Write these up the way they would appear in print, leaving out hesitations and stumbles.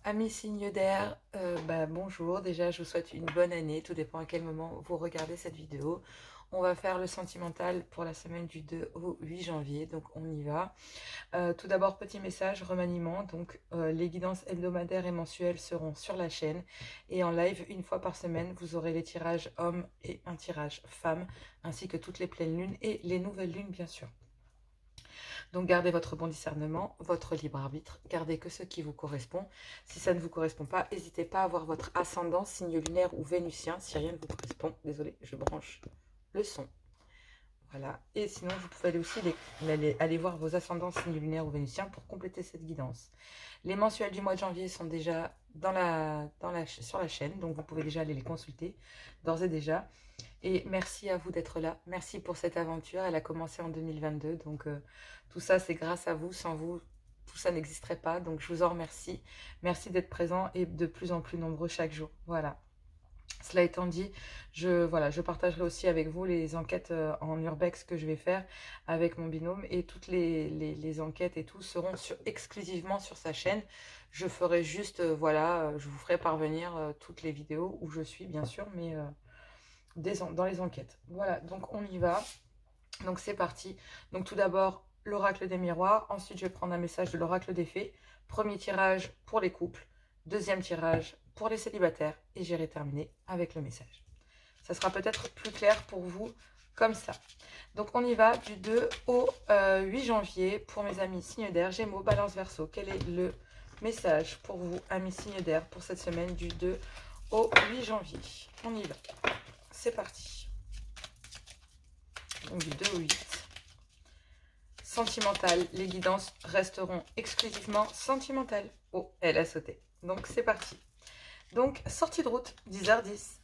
Amis signes d'air, bonjour. Déjà, je vous souhaite une bonne année. Tout dépend à quel moment vous regardez cette vidéo. On va faire le sentimental pour la semaine du 2 au 8 janvier. Donc, on y va. Tout d'abord, petit message, remaniement. Donc, les guidances hebdomadaires et mensuelles seront sur la chaîne. Et en live, une fois par semaine, vous aurez les tirages hommes et un tirage femmes, ainsi que toutes les pleines lunes et les nouvelles lunes, bien sûr. Donc gardez votre bon discernement, votre libre arbitre, gardez que ce qui vous correspond. Si ça ne vous correspond pas, n'hésitez pas à voir votre ascendant, signe lunaire ou vénusien, si rien ne vous correspond. Désolée, je branche le son. Voilà. Et sinon, vous pouvez aussi aller voir vos ascendants, signes lunaires ou vénusiens pour compléter cette guidance. Les mensuels du mois de janvier sont déjà sur la chaîne, donc vous pouvez déjà aller les consulter d'ores et déjà. Et merci à vous d'être là. Merci pour cette aventure. Elle a commencé en 2022. Donc, tout ça, c'est grâce à vous. Sans vous, tout ça n'existerait pas. Donc, je vous en remercie. Merci d'être présent et de plus en plus nombreux chaque jour. Voilà. Cela étant dit, je partagerai aussi avec vous les enquêtes en urbex que je vais faire avec mon binôme. Et toutes les enquêtes et tout seront exclusivement sur sa chaîne. Je ferai juste, je vous ferai parvenir toutes les vidéos où je suis, bien sûr, mais dans les enquêtes. Voilà, donc on y va. Donc c'est parti. Donc tout d'abord, l'oracle des miroirs. Ensuite, je vais prendre un message de l'oracle des fées. Premier tirage pour les couples. Deuxième tirage pour les célibataires. Et j'irai terminer avec le message. Ça sera peut-être plus clair pour vous comme ça. Donc on y va du 2 au 8 janvier pour mes amis signes d'air, Gémeaux, Balance, Verseau. Quel est le message pour vous, amis signes d'air, pour cette semaine du 2 au 8 janvier? On y va. C'est parti. Donc du 2 au 8. Sentimental. Les guidances resteront exclusivement sentimentales. Oh, elle a sauté. Donc c'est parti. Donc, sortie de route, 10h10.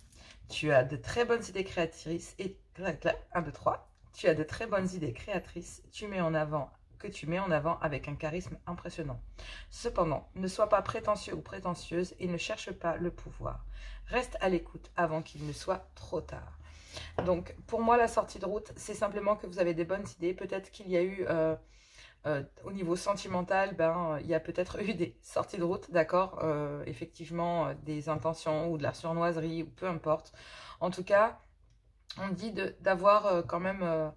Tu as de très bonnes idées créatrices et 1, 2, 3. Tu as de très bonnes idées créatrices que tu mets en avant avec un charisme impressionnant. Cependant, ne sois pas prétentieux ou prétentieuse et ne cherche pas le pouvoir. Reste à l'écoute avant qu'il ne soit trop tard. Donc, pour moi, la sortie de route, c'est simplement que vous avez des bonnes idées. Peut-être qu'il y a eu, au niveau sentimental, il y a peut-être eu des sorties de route, d'accord, effectivement, des intentions ou de la sournoiserie, ou peu importe. En tout cas, on dit d'avoir quand même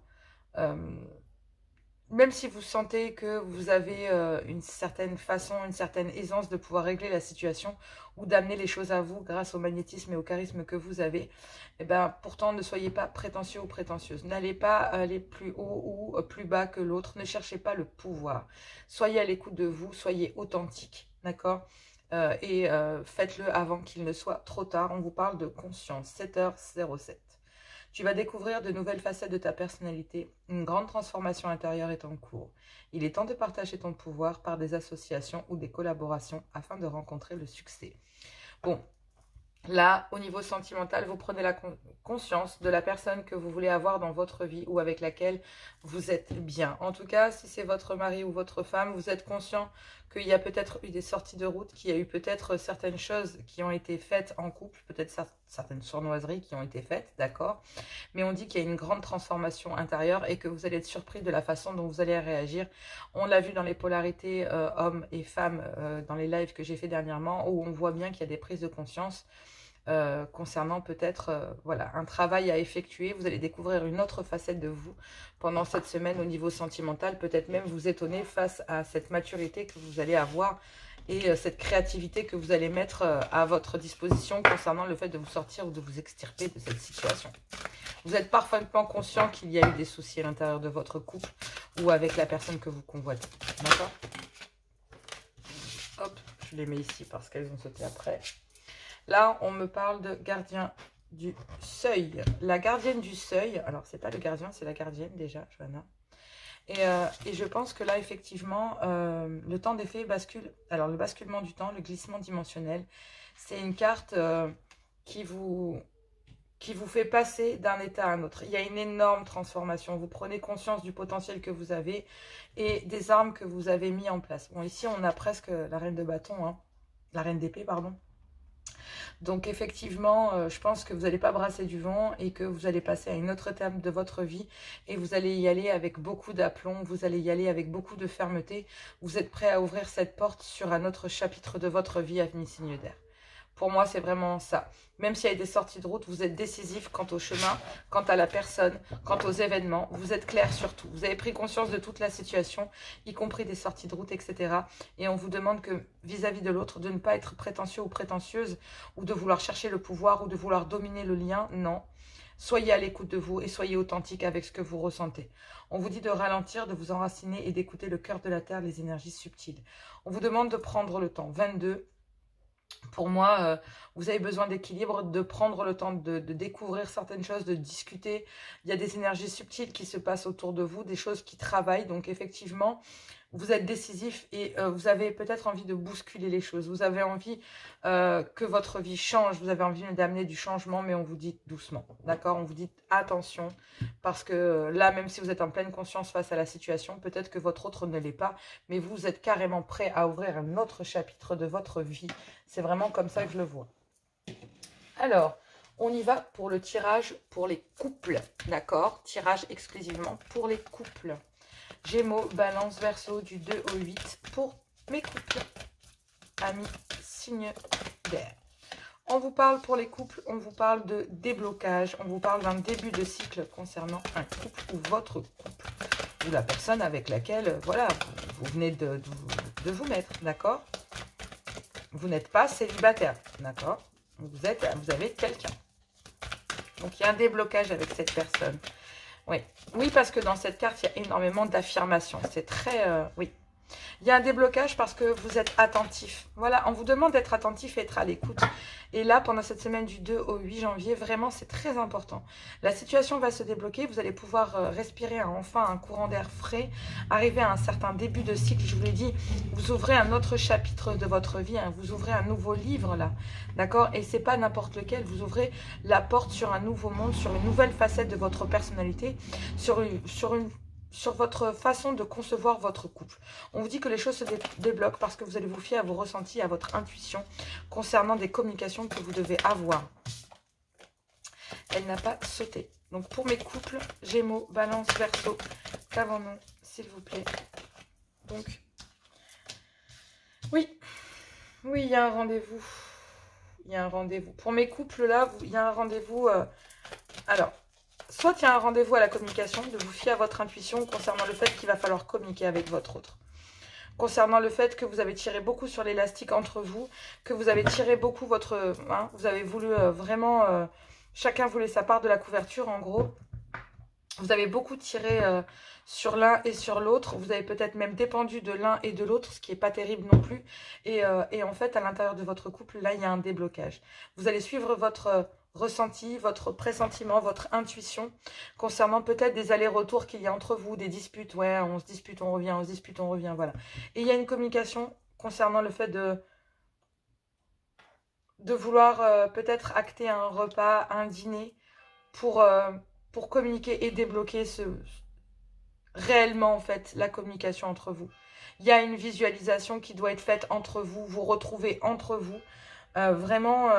si vous sentez que vous avez une certaine façon, une certaine aisance de pouvoir régler la situation ou d'amener les choses à vous grâce au magnétisme et au charisme que vous avez, eh ben, pourtant ne soyez pas prétentieux ou prétentieuse. N'allez pas aller plus haut ou plus bas que l'autre. Ne cherchez pas le pouvoir. Soyez à l'écoute de vous, soyez authentique, d'accord, faites-le avant qu'il ne soit trop tard. On vous parle de conscience, 7h07. Tu vas découvrir de nouvelles facettes de ta personnalité. Une grande transformation intérieure est en cours. Il est temps de partager ton pouvoir par des associations ou des collaborations afin de rencontrer le succès. Bon, là, au niveau sentimental, vous prenez la conscience de la personne que vous voulez avoir dans votre vie ou avec laquelle vous êtes bien. En tout cas, si c'est votre mari ou votre femme, vous êtes conscient qu'il y a peut-être eu des sorties de route, qu'il y a eu peut-être certaines choses qui ont été faites en couple, peut-être certaines sournoiseries qui ont été faites, d'accord. Mais on dit qu'il y a une grande transformation intérieure et que vous allez être surpris de la façon dont vous allez réagir. On l'a vu dans les polarités hommes et femmes, dans les lives que j'ai fait dernièrement, où on voit bien qu'il y a des prises de conscience concernant peut-être un travail à effectuer. Vous allez découvrir une autre facette de vous pendant cette semaine au niveau sentimental, peut-être même vous étonner face à cette maturité que vous allez avoir et cette créativité que vous allez mettre à votre disposition concernant le fait de vous sortir ou de vous extirper de cette situation. Vous êtes parfaitement conscient qu'il y a eu des soucis à l'intérieur de votre couple ou avec la personne que vous convoitez. D'accord? Hop, je les mets ici parce qu'elles ont sauté après. Là, on me parle de gardien du seuil. La gardienne du seuil, alors c'est pas le gardien, c'est la gardienne déjà, Johanna. Et je pense que là, effectivement, le temps des fées bascule. Alors, le basculement du temps, le glissement dimensionnel, c'est une carte qui vous fait passer d'un état à un autre. Il y a une énorme transformation. Vous prenez conscience du potentiel que vous avez et des armes que vous avez mis en place. Bon, ici, on a presque la reine de bâton, hein, la reine d'épée, pardon. Donc effectivement, je pense que vous n'allez pas brasser du vent et que vous allez passer à une autre étape de votre vie et vous allez y aller avec beaucoup d'aplomb, vous allez y aller avec beaucoup de fermeté. Vous êtes prêt à ouvrir cette porte sur un autre chapitre de votre vie, Avenue Signe d'Air. Pour moi, c'est vraiment ça. Même s'il y a des sorties de route, vous êtes décisif quant au chemin, quant à la personne, quant aux événements. Vous êtes clair sur tout. Vous avez pris conscience de toute la situation, y compris des sorties de route, etc. Et on vous demande que vis-à-vis de l'autre, de ne pas être prétentieux ou prétentieuse, ou de vouloir chercher le pouvoir, ou de vouloir dominer le lien. Non. Soyez à l'écoute de vous et soyez authentique avec ce que vous ressentez. On vous dit de ralentir, de vous enraciner et d'écouter le cœur de la terre, les énergies subtiles. On vous demande de prendre le temps. 22. Pour moi, vous avez besoin d'équilibre, de prendre le temps de découvrir certaines choses, de discuter. Il y a des énergies subtiles qui se passent autour de vous, des choses qui travaillent. Donc effectivement, vous êtes décisif et vous avez peut-être envie de bousculer les choses. Vous avez envie que votre vie change. Vous avez envie d'amener du changement, mais on vous dit doucement. D'accord? On vous dit attention. Parce que là, même si vous êtes en pleine conscience face à la situation, peut-être que votre autre ne l'est pas. Mais vous êtes carrément prêt à ouvrir un autre chapitre de votre vie. C'est vraiment comme ça que je le vois. Alors, on y va pour le tirage pour les couples. D'accord? Tirage exclusivement pour les couples. Gémeaux, Balance, Verseau, du 2 au 8 pour mes couples. Amis, signe d'air. On vous parle pour les couples, on vous parle de déblocage, on vous parle d'un début de cycle concernant un couple ou votre couple. Ou la personne avec laquelle, voilà, vous venez de vous mettre, d'accord? Vous n'êtes pas célibataire, d'accord? Vous avez quelqu'un. Donc, il y a un déblocage avec cette personne. Oui, oui, parce que dans cette carte, il y a énormément d'affirmations. C'est très... oui. Il y a un déblocage parce que vous êtes attentif. Voilà, on vous demande d'être attentif et être à l'écoute. Et là, pendant cette semaine du 2 au 8 janvier, vraiment, c'est très important. La situation va se débloquer. Vous allez pouvoir respirer enfin un courant d'air frais, arriver à un certain début de cycle. Je vous l'ai dit, vous ouvrez un autre chapitre de votre vie. Hein, vous ouvrez un nouveau livre, là. D'accord? Et c'est pas n'importe lequel. Vous ouvrez la porte sur un nouveau monde, sur une nouvelle facette de votre personnalité, sur votre façon de concevoir votre couple. On vous dit que les choses se débloquent parce que vous allez vous fier à vos ressentis, à votre intuition concernant des communications que vous devez avoir. Elle n'a pas sauté. Donc pour mes couples, Gémeaux, Balance, Verseau, qu'avons-nous, s'il vous plaît? Donc, oui, il y a un rendez-vous. Il y a un rendez-vous. Pour mes couples, là, il y a un rendez-vous... alors, soit il y a un rendez-vous à la communication, de vous fier à votre intuition concernant le fait qu'il va falloir communiquer avec votre autre. Concernant le fait que vous avez tiré beaucoup sur l'élastique entre vous, que vous avez tiré beaucoup votre... Hein, vous avez voulu vraiment... chacun voulait sa part de la couverture, en gros. Vous avez beaucoup tiré sur l'un et sur l'autre. Vous avez peut-être même dépendu de l'un et de l'autre, ce qui n'est pas terrible non plus. Et en fait, à l'intérieur de votre couple, là, il y a un déblocage. Vous allez suivre votre... ressenti, votre pressentiment, votre intuition concernant peut-être des allers-retours qu'il y a entre vous, des disputes, ouais, on se dispute, on revient, on se dispute, on revient, voilà. Et il y a une communication concernant le fait de vouloir peut-être acter un repas, un dîner pour communiquer et débloquer réellement en fait la communication entre vous. Il y a une visualisation qui doit être faite entre vous, vous retrouver entre vous, vraiment...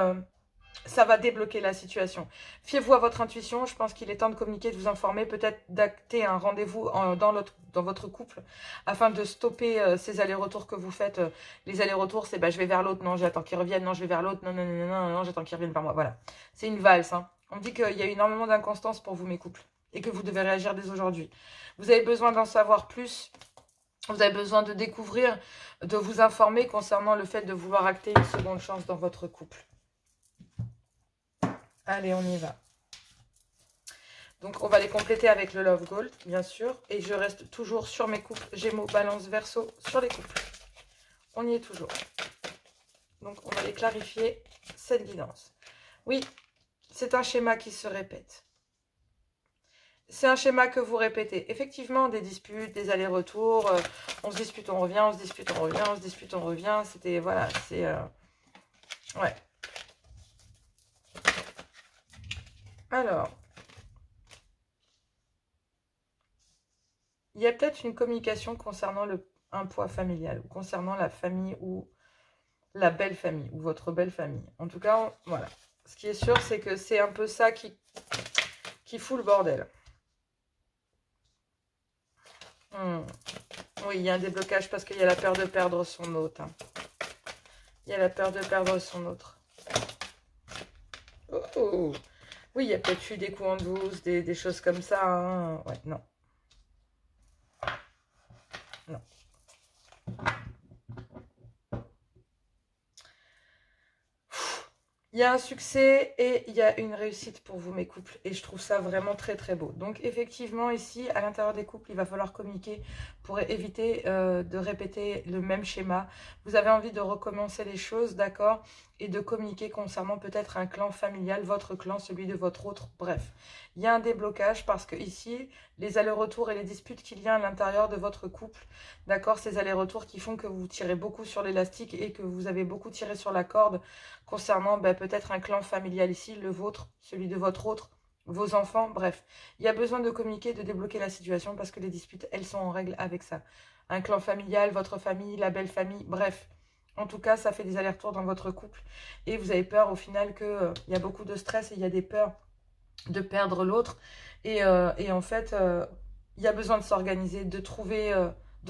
ça va débloquer la situation. Fiez-vous à votre intuition. Je pense qu'il est temps de communiquer, de vous informer, peut-être d'acter un rendez-vous dans votre couple afin de stopper ces allers-retours que vous faites. Les allers-retours, c'est je vais vers l'autre, non, j'attends qu'il revienne, non, je vais vers l'autre, non, non, non, non, non, j'attends qu'il revienne vers moi. Voilà. C'est une valse. Hein. On me dit qu'il y a énormément d'inconstance pour vous, mes couples, et que vous devez réagir dès aujourd'hui. Vous avez besoin d'en savoir plus. Vous avez besoin de découvrir, de vous informer concernant le fait de vouloir acter une seconde chance dans votre couple. Allez, on y va. Donc, on va les compléter avec le Love Gold, bien sûr. Et je reste toujours sur mes couples Gémeaux, Balance, Verseau, sur les couples. On y est toujours. Donc, on va les clarifier, cette guidance. Oui, c'est un schéma qui se répète. C'est un schéma que vous répétez. Effectivement, des disputes, des allers-retours. On se dispute, on revient, on se dispute, on revient, on se dispute, on revient. C'était, voilà, c'est... ouais. Alors, il y a peut-être une communication concernant un poids familial, ou concernant la famille, ou la belle famille ou votre belle famille. En tout cas, voilà. Ce qui est sûr, c'est que c'est un peu ça qui fout le bordel. Oui, il y a un déblocage parce qu'il y a la peur de perdre son hôte. Hein. Il y a la peur de perdre son autre. Oh. Oui, il y a peut-être eu des coups en douce, des choses comme ça. Hein. Ouais, non. Non. Il y a un succès et il y a une réussite pour vous, mes couples. Et je trouve ça vraiment très, très beau. Donc, effectivement, ici, à l'intérieur des couples, il va falloir communiquer pour éviter de répéter le même schéma. Vous avez envie de recommencer les choses, d'accord? Et de communiquer concernant peut-être un clan familial, votre clan, celui de votre autre. Bref, il y a un déblocage parce que ici, les allers-retours et les disputes qu'il y a à l'intérieur de votre couple, d'accord? Ces allers-retours qui font que vous tirez beaucoup sur l'élastique et que vous avez beaucoup tiré sur la corde concernant peut-être un clan familial ici, le vôtre, celui de votre autre, vos enfants, bref. Il y a besoin de communiquer, de débloquer la situation parce que les disputes, elles sont en règle avec ça. Un clan familial, votre famille, la belle famille, bref. En tout cas, ça fait des allers-retours dans votre couple et vous avez peur au final qu'il y a beaucoup de stress et il y a des peurs de perdre l'autre. Et en fait, il y a besoin de s'organiser, de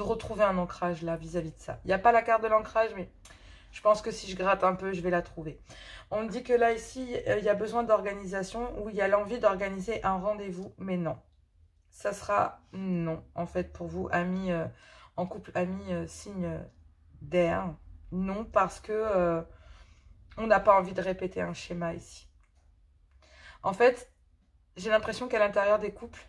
retrouver un ancrage là vis-à-vis de ça. Il n'y a pas la carte de l'ancrage, mais je pense que si je gratte un peu, je vais la trouver. On me dit que là, ici, il y a besoin d'organisation ou il y a l'envie d'organiser un rendez-vous, mais non. Ça sera non, en fait, pour vous, amis, en couple, amis, signe d'air. Non, parce que on n'a pas envie de répéter un schéma ici. En fait, j'ai l'impression qu'à l'intérieur des couples,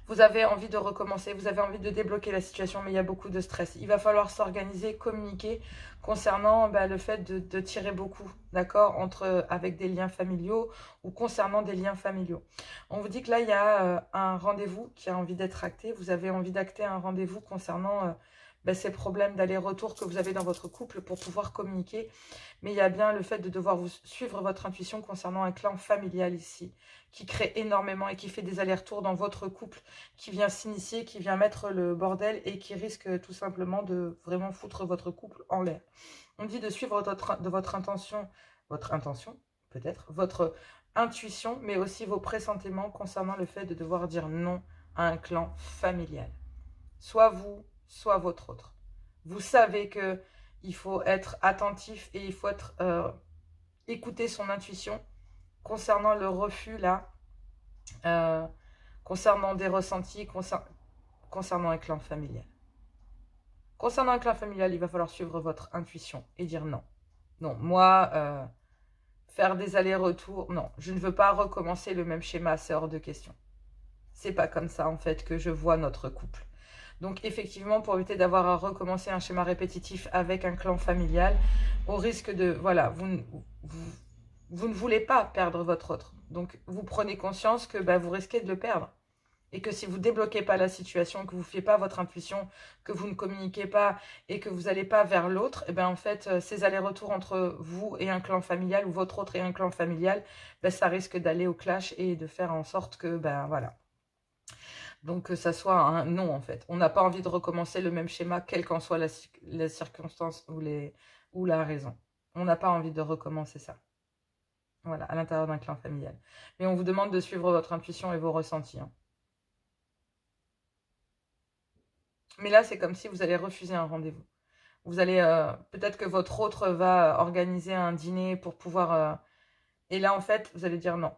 vous avez envie de recommencer, vous avez envie de débloquer la situation, mais il y a beaucoup de stress. Il va falloir s'organiser, communiquer concernant le fait de tirer beaucoup, d'accord, avec des liens familiaux ou concernant des liens familiaux. On vous dit que là, il y a un rendez-vous qui a envie d'être acté. Vous avez envie d'acter un rendez-vous concernant ces problèmes d'aller-retour que vous avez dans votre couple pour pouvoir communiquer. Mais il y a bien le fait de devoir vous suivre votre intuition concernant un clan familial ici, qui crée énormément et qui fait des allers-retours dans votre couple, qui vient s'initier, qui vient mettre le bordel et qui risque tout simplement de vraiment foutre votre couple en l'air. On dit de suivre votre intention peut-être, votre intuition, mais aussi vos pressentiments concernant le fait de devoir dire non à un clan familial. Soit vous, soit votre autre. Vous savez que il faut être attentif et il faut écouter son intuition concernant le refus là, concernant des ressentis, concernant un clan familial. Concernant un clan familial, il va falloir suivre votre intuition et dire non. Non, moi, faire des allers-retours, non, je ne veux pas recommencer le même schéma, c'est hors de question. C'est pas comme ça en fait que je vois notre couple. Donc effectivement, pour éviter d'avoir à recommencer un schéma répétitif avec un clan familial, au risque de, voilà, vous ne voulez pas perdre votre autre. Donc vous prenez conscience que vous risquez de le perdre. Et que si vous ne débloquez pas la situation, que vous ne faites pas votre intuition, que vous ne communiquez pas et que vous n'allez pas vers l'autre, et en fait, ces allers-retours entre vous et un clan familial ou votre autre et un clan familial, ça risque d'aller au clash et de faire en sorte que, voilà. Donc, que ça soit un non, en fait. On n'a pas envie de recommencer le même schéma, quelle qu'en soit la circonstance ou la raison. On n'a pas envie de recommencer ça. Voilà, à l'intérieur d'un clan familial. Mais on vous demande de suivre votre intuition et vos ressentis. Hein. Mais là, c'est comme si vous allez refuser un rendez-vous. Vous allez, peut-être que votre autre va organiser un dîner pour pouvoir... et là, en fait, vous allez dire non.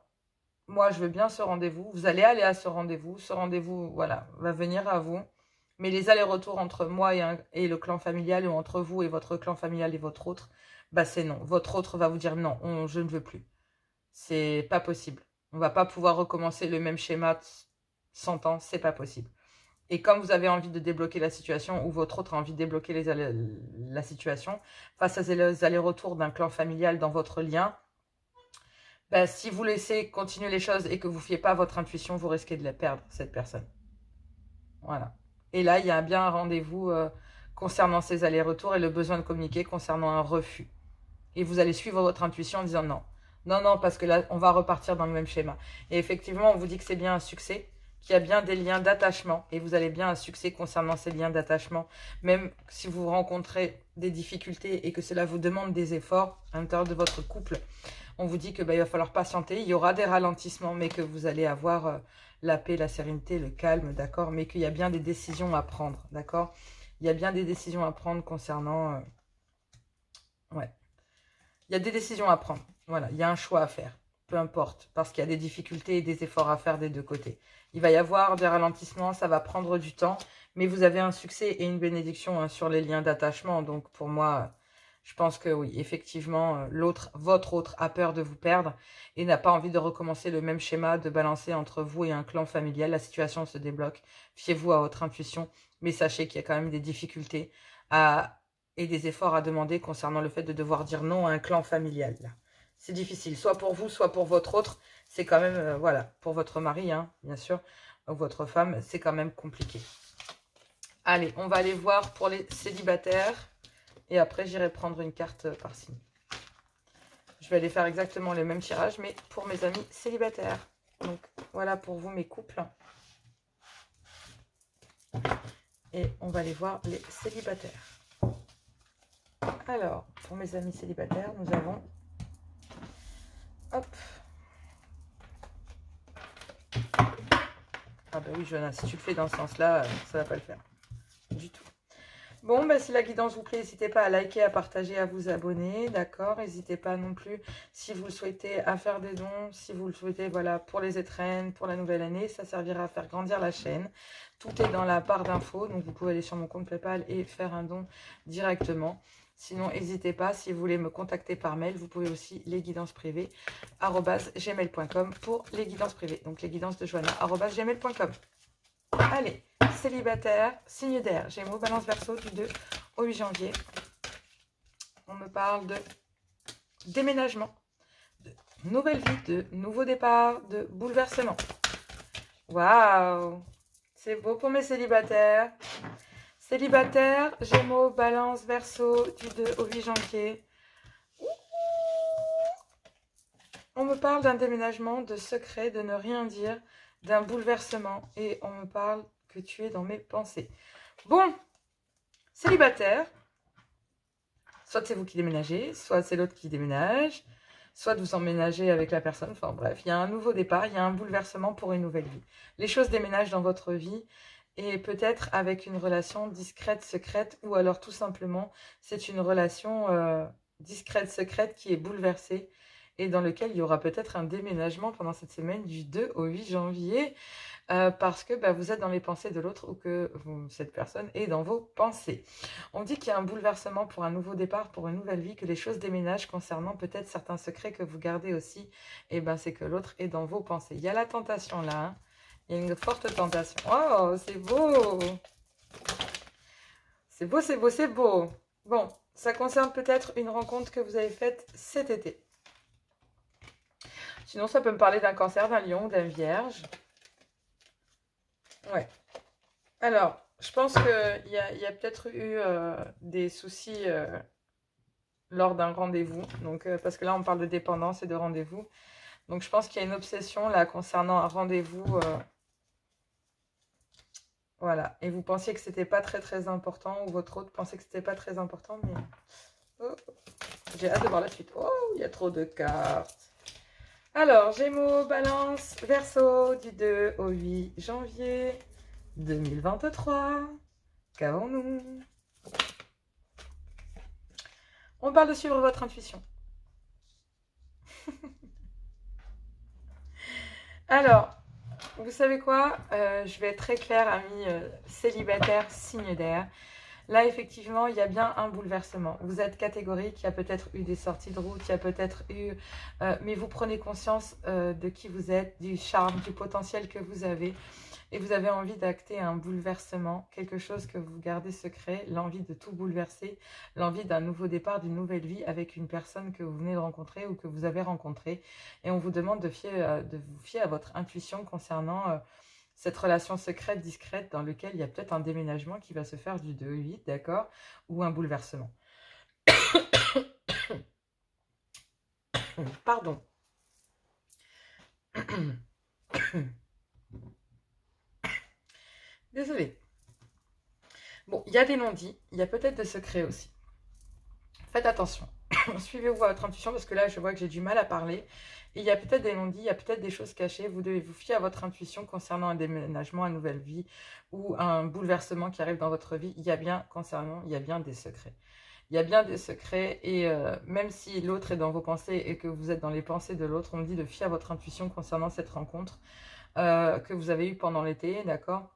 Moi, je veux bien ce rendez-vous. Vous allez aller à ce rendez-vous. Ce rendez-vous, voilà, va venir à vous. Mais les allers-retours entre moi et le clan familial, ou entre vous et votre clan familial et votre autre, c'est non. Votre autre va vous dire non, je ne veux plus. C'est pas possible. On va pas pouvoir recommencer le même schéma 100 ans, c'est pas possible. Et comme vous avez envie de débloquer la situation, ou votre autre a envie de débloquer la situation, face à ces allers-retours d'un clan familial dans votre lien, si vous laissez continuer les choses et que vous ne fiez pas à votre intuition, vous risquez de la perdre, cette personne. Voilà. Et là, il y a bien un rendez-vous concernant ces allers-retours et le besoin de communiquer concernant un refus. Et vous allez suivre votre intuition en disant non. Non, non, parce que là, on va repartir dans le même schéma. Et effectivement, on vous dit que c'est bien un succès qu'il y a bien des liens d'attachement et vous allez bien un succès concernant ces liens d'attachement. Même si vous rencontrez des difficultés et que cela vous demande des efforts à l'intérieur de votre couple, on vous dit que il va falloir patienter, il y aura des ralentissements, mais que vous allez avoir la paix, la sérénité, le calme, d'accord? Mais qu'il y a bien des décisions à prendre, d'accord? Il y a bien des décisions à prendre concernant... ouais. Il y a des décisions à prendre, voilà, il y a un choix à faire, peu importe, parce qu'il y a des difficultés et des efforts à faire des deux côtés. Il va y avoir des ralentissements, ça va prendre du temps, mais vous avez un succès et une bénédiction hein, sur les liens d'attachement, donc pour moi... Je pense que oui, effectivement, votre autre a peur de vous perdre et n'a pas envie de recommencer le même schéma de balancer entre vous et un clan familial. La situation se débloque. Fiez-vous à votre intuition, mais sachez qu'il y a quand même des difficultés et des efforts à demander concernant le fait de devoir dire non à un clan familial. C'est difficile, soit pour vous, soit pour votre autre. C'est quand même, voilà, pour votre mari, hein, bien sûr, ou votre femme, c'est quand même compliqué. Allez, on va aller voir pour les célibataires. Et après, j'irai prendre une carte par signe. Je vais aller faire exactement le même tirage, mais pour mes amis célibataires. Donc, voilà pour vous, mes couples. Et on va aller voir les célibataires. Alors, pour mes amis célibataires, nous avons... Hop. Ah bah oui, Jonas, si tu le fais dans ce sens-là, ça va pas le faire. Du tout. Bon, bah, si la guidance vous plaît, n'hésitez pas à liker, à partager, à vous abonner, d'accord? N'hésitez pas non plus, si vous le souhaitez, à faire des dons, si vous le souhaitez, voilà, pour les étrennes, pour la nouvelle année, ça servira à faire grandir la chaîne. Tout est dans la barre d'infos, donc vous pouvez aller sur mon compte PayPal et faire un don directement. Sinon, n'hésitez pas, si vous voulez me contacter par mail, vous pouvez aussi les guidances privées, @gmail.com pour les guidances privées. Donc, les guidances de Johanna, @gmail.com. Allez, célibataire, signe d'air, Gémeaux, Balance, Verseau, du 2 au 8 janvier. On me parle de déménagement, de nouvelle vie, de nouveau départ, de bouleversement. Waouh, c'est beau pour mes célibataires. Célibataire, Gémeaux, Balance, Verseau, du 2 au 8 janvier. On me parle d'un déménagement, de secret, de ne rien dire, d'un bouleversement. Et on me parle que tu es dans mes pensées. Bon, célibataire, soit c'est vous qui déménagez, soit c'est l'autre qui déménage, soit vous emménagez avec la personne. Enfin bref, il y a un nouveau départ, il y a un bouleversement pour une nouvelle vie. Les choses déménagent dans votre vie et peut-être avec une relation discrète, secrète, ou alors tout simplement, c'est une relation discrète, secrète qui est bouleversée et dans lequel il y aura peut-être un déménagement pendant cette semaine du 2 au 8 janvier parce que bah, vous êtes dans les pensées de l'autre ou que cette personne est dans vos pensées. On dit qu'il y a un bouleversement pour un nouveau départ, pour une nouvelle vie, que les choses déménagent concernant peut-être certains secrets que vous gardez aussi. Et ben c'est que l'autre est dans vos pensées. Il y a la tentation là, hein. Il y a une forte tentation. Oh, c'est beau! C'est beau, c'est beau, c'est beau. Bon, ça concerne peut-être une rencontre que vous avez faite cet été. Sinon, ça peut me parler d'un cancer, d'un lion, d'un vierge. Ouais. Alors, je pense qu'il y a peut-être eu des soucis lors d'un rendez-vous. Donc, parce que là, on parle de dépendance et de rendez-vous. Donc, je pense qu'il y a une obsession là concernant un rendez-vous. Voilà. Et vous pensiez que c'était pas très très important, ou votre autre pensait que c'était pas très important, mais... Oh, j'ai hâte de voir la suite. Oh, il y a trop de cartes. Alors, Gémeaux, Balance, Verseau, du 2 au 8 janvier 2023. Qu'avons-nous? On parle de suivre votre intuition. Alors, vous savez quoi? Je vais être très claire, amis célibataires, signe d'air. Là, effectivement, il y a bien un bouleversement. Vous êtes catégorique, il y a peut-être eu des sorties de route, il y a peut-être eu... mais vous prenez conscience de qui vous êtes, du charme, du potentiel que vous avez. Et vous avez envie d'acter un bouleversement, quelque chose que vous gardez secret, l'envie de tout bouleverser, l'envie d'un nouveau départ, d'une nouvelle vie avec une personne que vous venez de rencontrer ou que vous avez rencontrée. Et on vous demande de vous fier à votre intuition concernant... cette relation secrète, discrète, dans laquelle il y a peut-être un déménagement qui va se faire du 2 au 8, d'accord? Ou un bouleversement. Pardon. Désolée. Bon, il y a des non-dits, il y a peut-être des secrets aussi. Faites attention. Suivez-vous votre intuition parce que là, je vois que j'ai du mal à parler. Et il y a peut-être des non-dits, il y a peut-être des choses cachées. Vous devez vous fier à votre intuition concernant un déménagement, une nouvelle vie ou un bouleversement qui arrive dans votre vie. Il y a bien des secrets. Il y a bien des secrets et même si l'autre est dans vos pensées et que vous êtes dans les pensées de l'autre, on me dit de fier à votre intuition concernant cette rencontre que vous avez eue pendant l'été, d'accord ?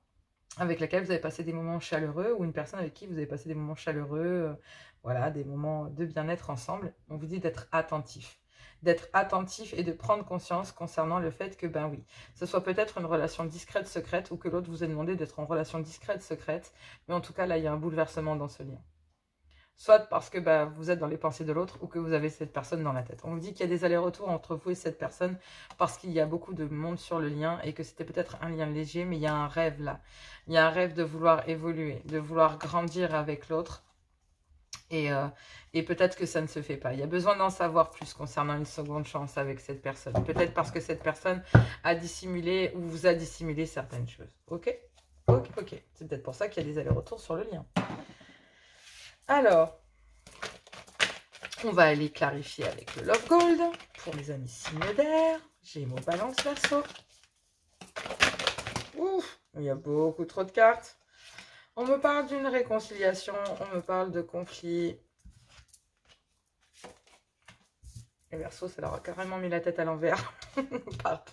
Avec laquelle vous avez passé des moments chaleureux ou une personne avec qui vous avez passé des moments chaleureux, voilà, des moments de bien-être ensemble. On vous dit d'être attentif et de prendre conscience concernant le fait que, ben oui, ce soit peut-être une relation discrète, secrète, ou que l'autre vous ait demandé d'être en relation discrète, secrète, mais en tout cas, là, il y a un bouleversement dans ce lien. Soit parce que bah, vous êtes dans les pensées de l'autre ou que vous avez cette personne dans la tête. On vous dit qu'il y a des allers-retours entre vous et cette personne parce qu'il y a beaucoup de monde sur le lien et que c'était peut-être un lien léger, mais il y a un rêve là. Il y a un rêve de vouloir évoluer, de vouloir grandir avec l'autre. Et peut-être que ça ne se fait pas. Il y a besoin d'en savoir plus concernant une seconde chance avec cette personne. Peut-être parce que cette personne a dissimulé ou vous a dissimulé certaines choses. Ok. C'est peut-être pour ça qu'il y a des allers-retours sur le lien. Alors, on va aller clarifier avec le Love Gold pour les amis signes d'air. Gémeaux, Balance, Verseau. Ouf, il y a beaucoup trop de cartes. On me parle d'une réconciliation, on me parle de conflit. Les Verseaux, ça leur a carrément mis la tête à l'envers. Pardon.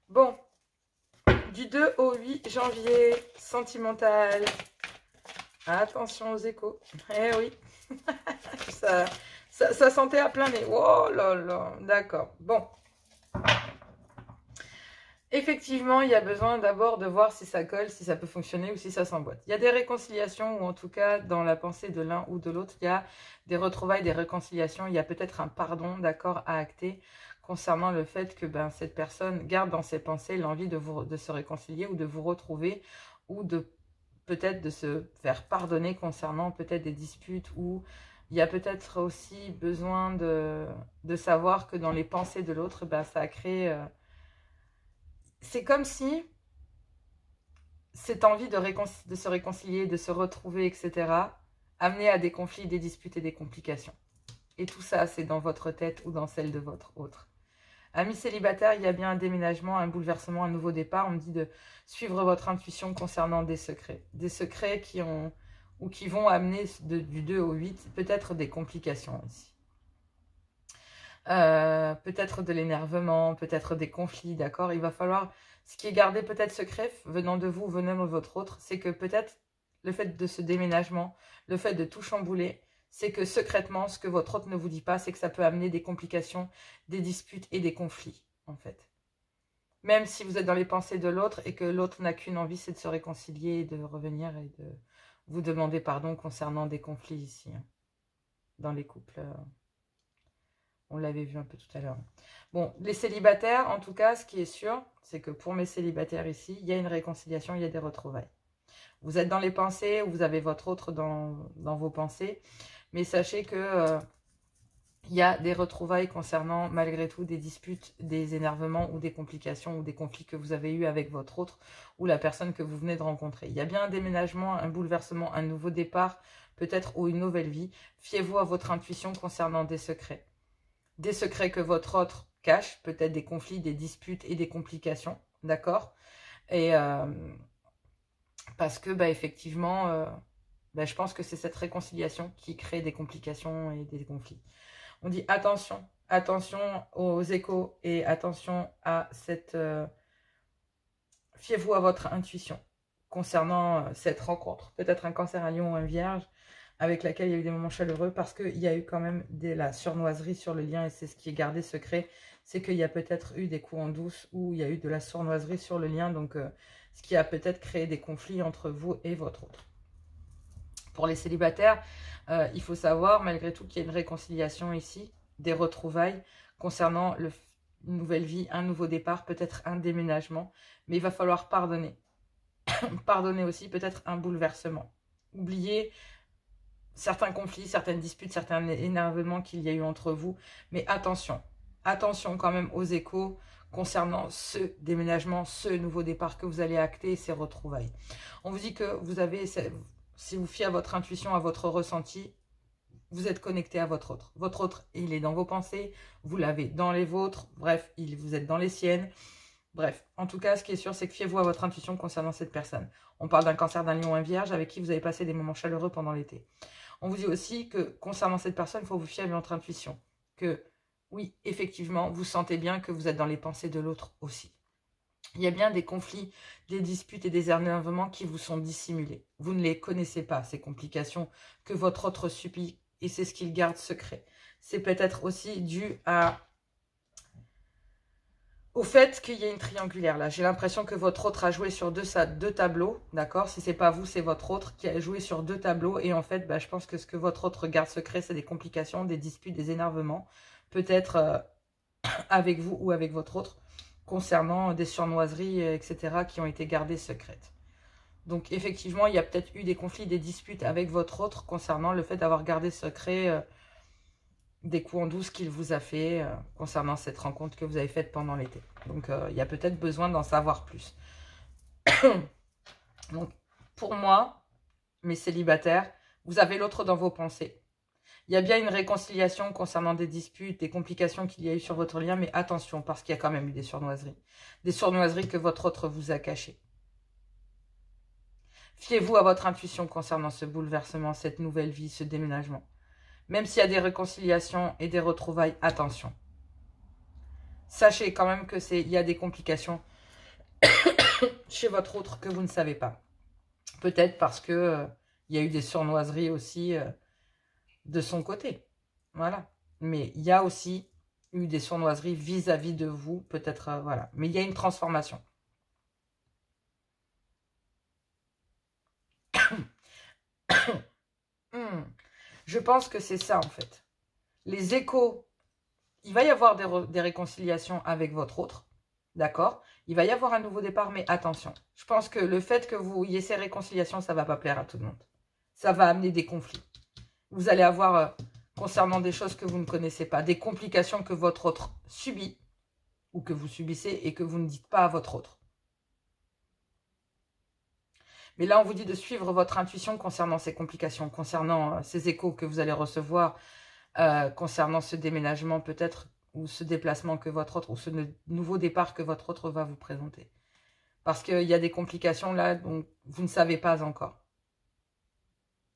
Bon, du 2 au 8 janvier, sentimental. Attention aux échos. Eh oui, ça sentait à plein nez. Oh là là, d'accord. Bon. Effectivement, il y a besoin d'abord de voir si ça colle, si ça peut fonctionner ou si ça s'emboîte. Il y a des réconciliations ou en tout cas, dans la pensée de l'un ou de l'autre, il y a des retrouvailles, des réconciliations. Il y a peut-être un pardon, d'accord, à acter concernant le fait que ben, cette personne garde dans ses pensées l'envie de se réconcilier ou de vous retrouver ou de peut-être de se faire pardonner concernant peut-être des disputes ou il y a peut-être aussi besoin de savoir que dans les pensées de l'autre, ben, ça a créé... c'est comme si cette envie de se réconcilier, de se retrouver, etc., amenait à des conflits, des disputes et des complications. Et tout ça, c'est dans votre tête ou dans celle de votre autre. Amis célibataires, il y a bien un déménagement, un bouleversement, un nouveau départ. On me dit de suivre votre intuition concernant des secrets. Des secrets qui vont amener du 2 au 8, peut-être des complications aussi. Peut-être de l'énervement, peut-être des conflits, d'accord. Il va falloir, ce qui est gardé peut-être secret, venant de vous, venant de votre autre, c'est que peut-être le fait de ce déménagement, le fait de tout chambouler, c'est que secrètement, ce que votre autre ne vous dit pas, c'est que ça peut amener des complications, des disputes et des conflits, en fait. Même si vous êtes dans les pensées de l'autre et que l'autre n'a qu'une envie, c'est de se réconcilier et de revenir et de vous demander pardon concernant des conflits ici, hein, dans les couples. On l'avait vu un peu tout à l'heure. Bon, les célibataires, en tout cas, ce qui est sûr, c'est que pour mes célibataires ici, il y a une réconciliation, il y a des retrouvailles. Vous êtes dans les pensées, ou vous avez votre autre dans vos pensées, mais sachez que il y a des retrouvailles concernant, malgré tout, des disputes, des énervements ou des complications ou des conflits que vous avez eus avec votre autre ou la personne que vous venez de rencontrer. Il y a bien un déménagement, un bouleversement, un nouveau départ, peut-être, ou une nouvelle vie. Fiez-vous à votre intuition concernant des secrets. Des secrets que votre autre cache, peut-être des conflits, des disputes et des complications, d'accord? Et parce que, bah, effectivement, bah, je pense que c'est cette réconciliation qui crée des complications et des conflits. On dit attention, attention aux échos et attention à cette... fiez-vous à votre intuition concernant cette rencontre. Peut-être un cancer, un lion ou un vierge avec laquelle il y a eu des moments chaleureux parce qu'il y a eu quand même de la sournoiserie sur le lien et c'est ce qui est gardé secret. C'est qu'il y a peut-être eu des coups en douce ou il y a eu de la sournoiserie sur le lien. Donc, ce qui a peut-être créé des conflits entre vous et votre autre. Pour les célibataires, il faut savoir malgré tout qu'il y a une réconciliation ici, des retrouvailles concernant une nouvelle vie, un nouveau départ, peut-être un déménagement. Mais il va falloir pardonner. Pardonner aussi peut-être un bouleversement. Oubliez certains conflits, certaines disputes, certains énervements qu'il y a eu entre vous. Mais attention, attention quand même aux échos concernant ce déménagement, ce nouveau départ que vous allez acter, ces retrouvailles. On vous dit que vous avez, si vous fiez à votre intuition, à votre ressenti, vous êtes connecté à votre autre. Votre autre, il est dans vos pensées, vous l'avez dans les vôtres, bref, vous êtes dans les siennes. Bref, en tout cas, ce qui est sûr, c'est que fiez-vous à votre intuition concernant cette personne. On parle d'un cancer, d'un lion, un vierge avec qui vous avez passé des moments chaleureux pendant l'été. On vous dit aussi que concernant cette personne, il faut vous fier à votre intuition. Que oui, effectivement, vous sentez bien que vous êtes dans les pensées de l'autre aussi. Il y a bien des conflits, des disputes et des énervements qui vous sont dissimulés. Vous ne les connaissez pas, ces complications que votre autre subit, et c'est ce qu'il garde secret. C'est peut-être aussi dû au fait qu'il y ait une triangulaire là. J'ai l'impression que votre autre a joué sur deux tableaux, d'accord? Si c'est pas vous, c'est votre autre qui a joué sur deux tableaux. Et en fait, je pense que ce que votre autre garde secret, c'est des complications, des disputes, des énervements. Peut-être avec vous ou avec votre autre, concernant des surnoiseries, etc., qui ont été gardées secrètes. Donc effectivement, il y a peut-être eu des conflits, des disputes avec votre autre concernant le fait d'avoir gardé secret des coups en douce qu'il vous a fait concernant cette rencontre que vous avez faite pendant l'été. Donc il y a peut-être besoin d'en savoir plus. Donc pour moi, mes célibataires, vous avez l'autre dans vos pensées. Il y a bien une réconciliation concernant des disputes, des complications qu'il y a eu sur votre lien, mais attention, parce qu'il y a quand même eu des surnoiseries. Des surnoiseries que votre autre vous a cachées. Fiez-vous à votre intuition concernant ce bouleversement, cette nouvelle vie, ce déménagement. Même s'il y a des réconciliations et des retrouvailles, attention. Sachez quand même qu'il y a des complications chez votre autre que vous ne savez pas. Peut-être parce que il y a eu des surnoiseries aussi de son côté. Voilà. Mais il y a aussi eu des surnoiseries vis-à-vis de vous. Peut-être, voilà. Mais il y a une transformation. Je pense que c'est ça, en fait. Les échos, il va y avoir des réconciliations avec votre autre, d'accord? Il va y avoir un nouveau départ, mais attention. Je pense que le fait que vous ayez ces réconciliations, ça ne va pas plaire à tout le monde. Ça va amener des conflits. Vous allez avoir, concernant des choses que vous ne connaissez pas, des complications que votre autre subit, ou que vous subissez, et que vous ne dites pas à votre autre. Mais là, on vous dit de suivre votre intuition concernant ces complications, concernant ces échos que vous allez recevoir, concernant ce déménagement peut-être, ou ce déplacement que votre autre, ou ce nouveau départ que votre autre va vous présenter. Parce qu'il y a des complications là dont vous ne savez pas encore.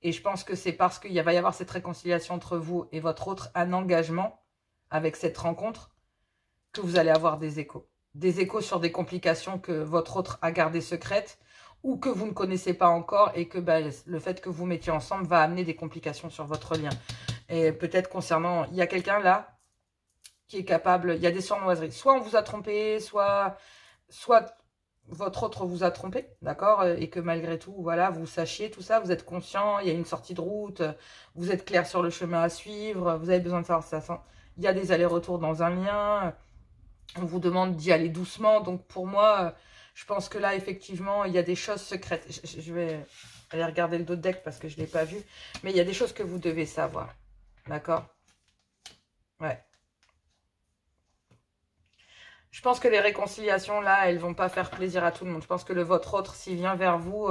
Et je pense que c'est parce qu'il va y avoir cette réconciliation entre vous et votre autre, un engagement avec cette rencontre, que vous allez avoir des échos. Des échos sur des complications que votre autre a gardées secrètes, ou que vous ne connaissez pas encore, et que le fait que vous mettiez ensemble va amener des complications sur votre lien. Et peut-être concernant, il y a quelqu'un là qui est capable, il y a des surnoiseries. Soit on vous a trompé, soit votre autre vous a trompé, d'accord? Et que malgré tout, voilà, vous sachiez tout ça, vous êtes conscient, il y a une sortie de route, vous êtes clair sur le chemin à suivre, vous avez besoin de savoir ça. Il y a des allers-retours dans un lien, on vous demande d'y aller doucement. Donc pour moi, je pense que là, effectivement, il y a des choses secrètes. Je vais aller regarder le dos de deck parce que je ne l'ai pas vu. Mais il y a des choses que vous devez savoir. D'accord? Ouais. Je pense que les réconciliations, là, elles vont pas faire plaisir à tout le monde. Je pense que votre autre, s'il vient vers vous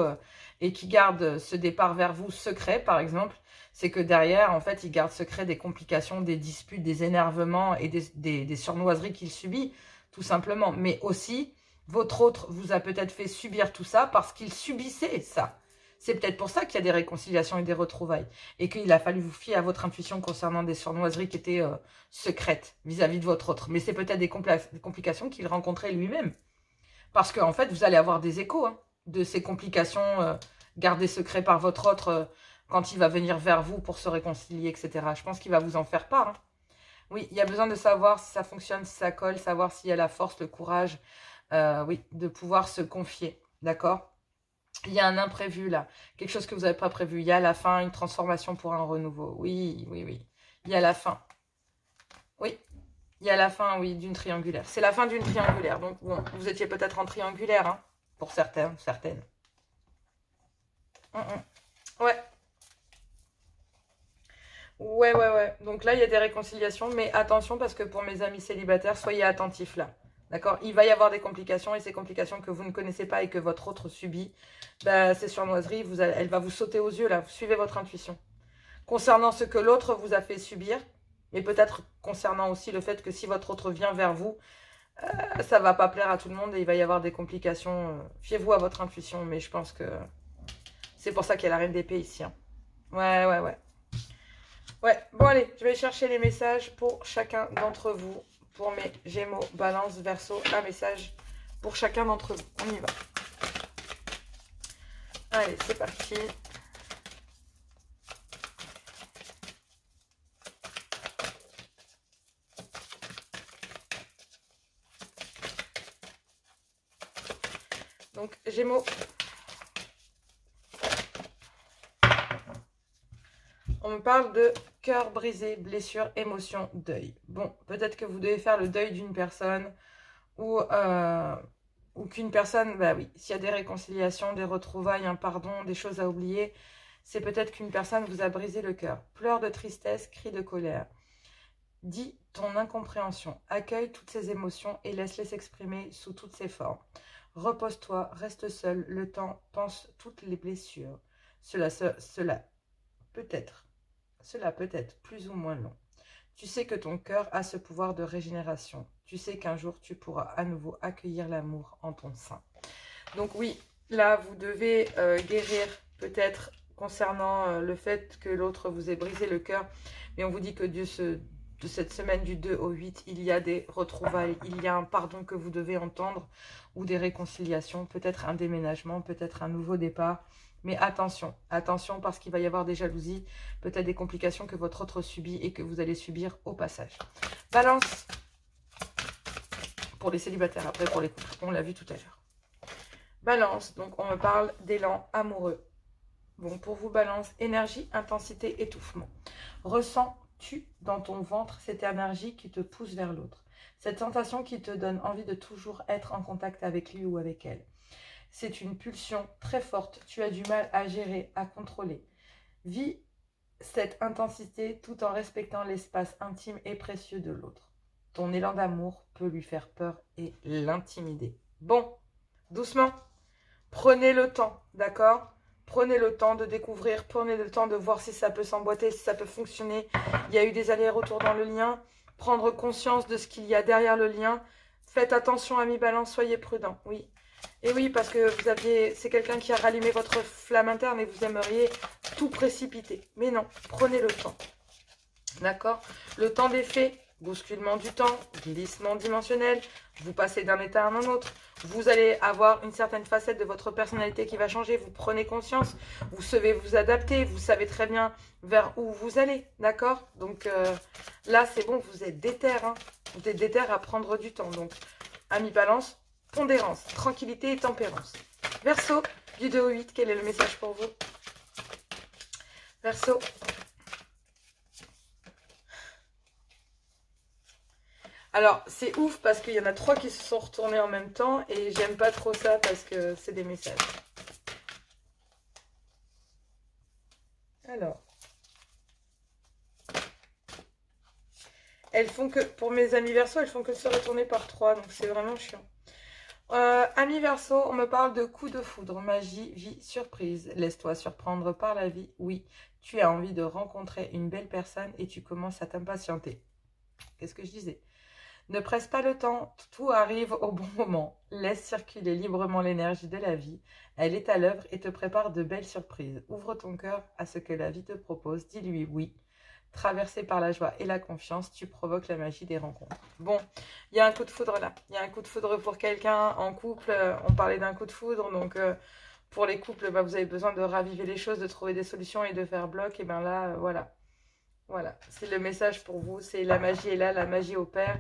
et qui garde ce départ vers vous secret, par exemple, c'est que derrière, en fait, il garde secret des complications, des disputes, des énervements et des surnoiseries qu'il subit, tout simplement. Mais aussi, votre autre vous a peut-être fait subir tout ça parce qu'il subissait ça. C'est peut-être pour ça qu'il y a des réconciliations et des retrouvailles. Et qu'il a fallu vous fier à votre intuition concernant des surnoiseries qui étaient secrètes vis-à-vis de votre autre. Mais c'est peut-être des complications qu'il rencontrait lui-même. Parce qu'en fait, vous allez avoir des échos de ces complications gardées secrètes par votre autre quand il va venir vers vous pour se réconcilier, etc. Je pense qu'il va vous en faire part. Oui, il y a besoin de savoir si ça fonctionne, si ça colle, savoir s'il y a la force, le courage, oui, de pouvoir se confier. D'accord ? Il y a un imprévu là, quelque chose que vous n'avez pas prévu. Il y a à la fin une transformation pour un renouveau. Oui, oui, oui. Il y a la fin. Oui, il y a la fin, oui, d'une triangulaire. C'est la fin d'une triangulaire. Donc, bon, vous étiez peut-être en triangulaire, pour certains, certaines. Ouais. Ouais. Donc là, il y a des réconciliations, mais attention parce que pour mes amis célibataires, soyez attentifs là. D'accord? Il va y avoir des complications et ces complications que vous ne connaissez pas et que votre autre subit, bah, ces surnoiseries, elle va vous sauter aux yeux là. Vous suivez votre intuition. Concernant ce que l'autre vous a fait subir, et peut-être concernant aussi le fait que si votre autre vient vers vous, ça va pas plaire à tout le monde et il va y avoir des complications. Fiez-vous à votre intuition, mais je pense que c'est pour ça qu'il y a la reine d'épée ici. Hein. Ouais, ouais, ouais. Ouais, bon allez, je vais chercher les messages pour chacun d'entre vous. Pour mes Gémeaux, Balance, Verseau, un message pour chacun d'entre vous. On y va. Allez, c'est parti. Donc, Gémeaux. On me parle de cœur brisé, blessure, émotion, deuil. Bon, peut-être que vous devez faire le deuil d'une personne ou qu'une personne, bah oui, s'il y a des réconciliations, des retrouvailles, un pardon, des choses à oublier, c'est peut-être qu'une personne vous a brisé le cœur. Pleurs de tristesse, cris de colère. Dis ton incompréhension, accueille toutes ces émotions et laisse-les s'exprimer sous toutes ces formes. Repose-toi, reste seul, le temps pense toutes les blessures. Cela peut être plus ou moins long. Tu sais que ton cœur a ce pouvoir de régénération. Tu sais qu'un jour, tu pourras à nouveau accueillir l'amour en ton sein. Donc oui, là, vous devez guérir peut-être concernant le fait que l'autre vous ait brisé le cœur. Mais on vous dit que de cette semaine du 2 au 8, il y a des retrouvailles, il y a un pardon que vous devez entendre ou des réconciliations, peut-être un déménagement, peut-être un nouveau départ. Mais attention, attention parce qu'il va y avoir des jalousies, peut-être des complications que votre autre subit et que vous allez subir au passage. Balance pour les célibataires, après pour les couples, on l'a vu tout à l'heure. Balance, donc on me parle d'élan amoureux. Bon, pour vous, Balance, énergie, intensité, étouffement. Ressens-tu dans ton ventre cette énergie qui te pousse vers l'autre? Cette sensation qui te donne envie de toujours être en contact avec lui ou avec elle. C'est une pulsion très forte, tu as du mal à gérer, à contrôler. Vis cette intensité tout en respectant l'espace intime et précieux de l'autre. Ton élan d'amour peut lui faire peur et l'intimider. Bon, doucement, prenez le temps, d'accord? Prenez le temps de découvrir, prenez le temps de voir si ça peut s'emboîter, si ça peut fonctionner. Il y a eu des allers-retours dans le lien. Prendre conscience de ce qu'il y a derrière le lien. Faites attention, amis Balance, soyez prudents, oui. Et oui, parce que c'est quelqu'un qui a rallumé votre flamme interne et vous aimeriez tout précipiter. Mais non, prenez le temps. D'accord? Le temps des faits, bousculement du temps, glissement dimensionnel, vous passez d'un état à un autre. Vous allez avoir une certaine facette de votre personnalité qui va changer. Vous prenez conscience, vous savez vous adapter, vous savez très bien vers où vous allez. D'accord? Donc là, c'est bon, vous êtes déter. Hein? Vous êtes déter à prendre du temps. Donc, amis Balance, pondérance, tranquillité et tempérance. Verseau, du 2 au 8, quel est le message pour vous? Verseau. Alors, c'est ouf parce qu'il y en a 3 qui se sont retournés en même temps et j'aime pas trop ça parce que c'est des messages. Alors. Elles font que, pour mes amis Verseau, elles font que se retourner par 3, donc c'est vraiment chiant. Amis Verseau, on me parle de coup de foudre, magie, vie, surprise. Laisse-toi surprendre par la vie. Oui, tu as envie de rencontrer une belle personne et tu commences à t'impatienter. Qu'est-ce que je disais? Ne presse pas le temps, tout arrive au bon moment. Laisse circuler librement l'énergie de la vie. Elle est à l'œuvre et te prépare de belles surprises. Ouvre ton cœur à ce que la vie te propose. Dis-lui oui. Traversé par la joie et la confiance, tu provoques la magie des rencontres. Bon, il y a un coup de foudre là. Il y a un coup de foudre pour quelqu'un en couple. On parlait d'un coup de foudre. Donc, pour les couples, bah, vous avez besoin de raviver les choses, de trouver des solutions et de faire bloc. Et bien là, voilà. Voilà, c'est le message pour vous. C'est la magie est là, la magie opère.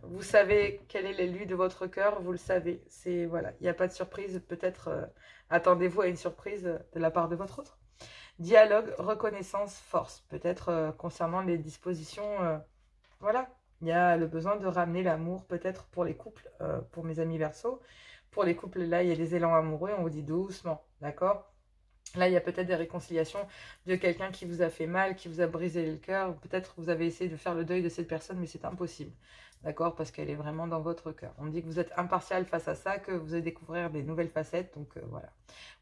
Vous savez quel est l'élu de votre cœur, vous le savez. C'est voilà, il n'y a pas de surprise. Peut-être attendez-vous à une surprise de la part de votre autre. Dialogue, reconnaissance, force. Peut-être concernant les dispositions. Voilà, il y a le besoin de ramener l'amour. Peut-être pour les couples, pour mes amis Verseau. Pour les couples, là, il y a des élans amoureux. On vous dit doucement, d'accord? Là, il y a peut-être des réconciliations de quelqu'un qui vous a fait mal, qui vous a brisé le cœur. Peut-être vous avez essayé de faire le deuil de cette personne, mais c'est impossible. d'accord? Parce qu'elle est vraiment dans votre cœur. On dit que vous êtes impartial face à ça, que vous allez découvrir des nouvelles facettes, donc voilà.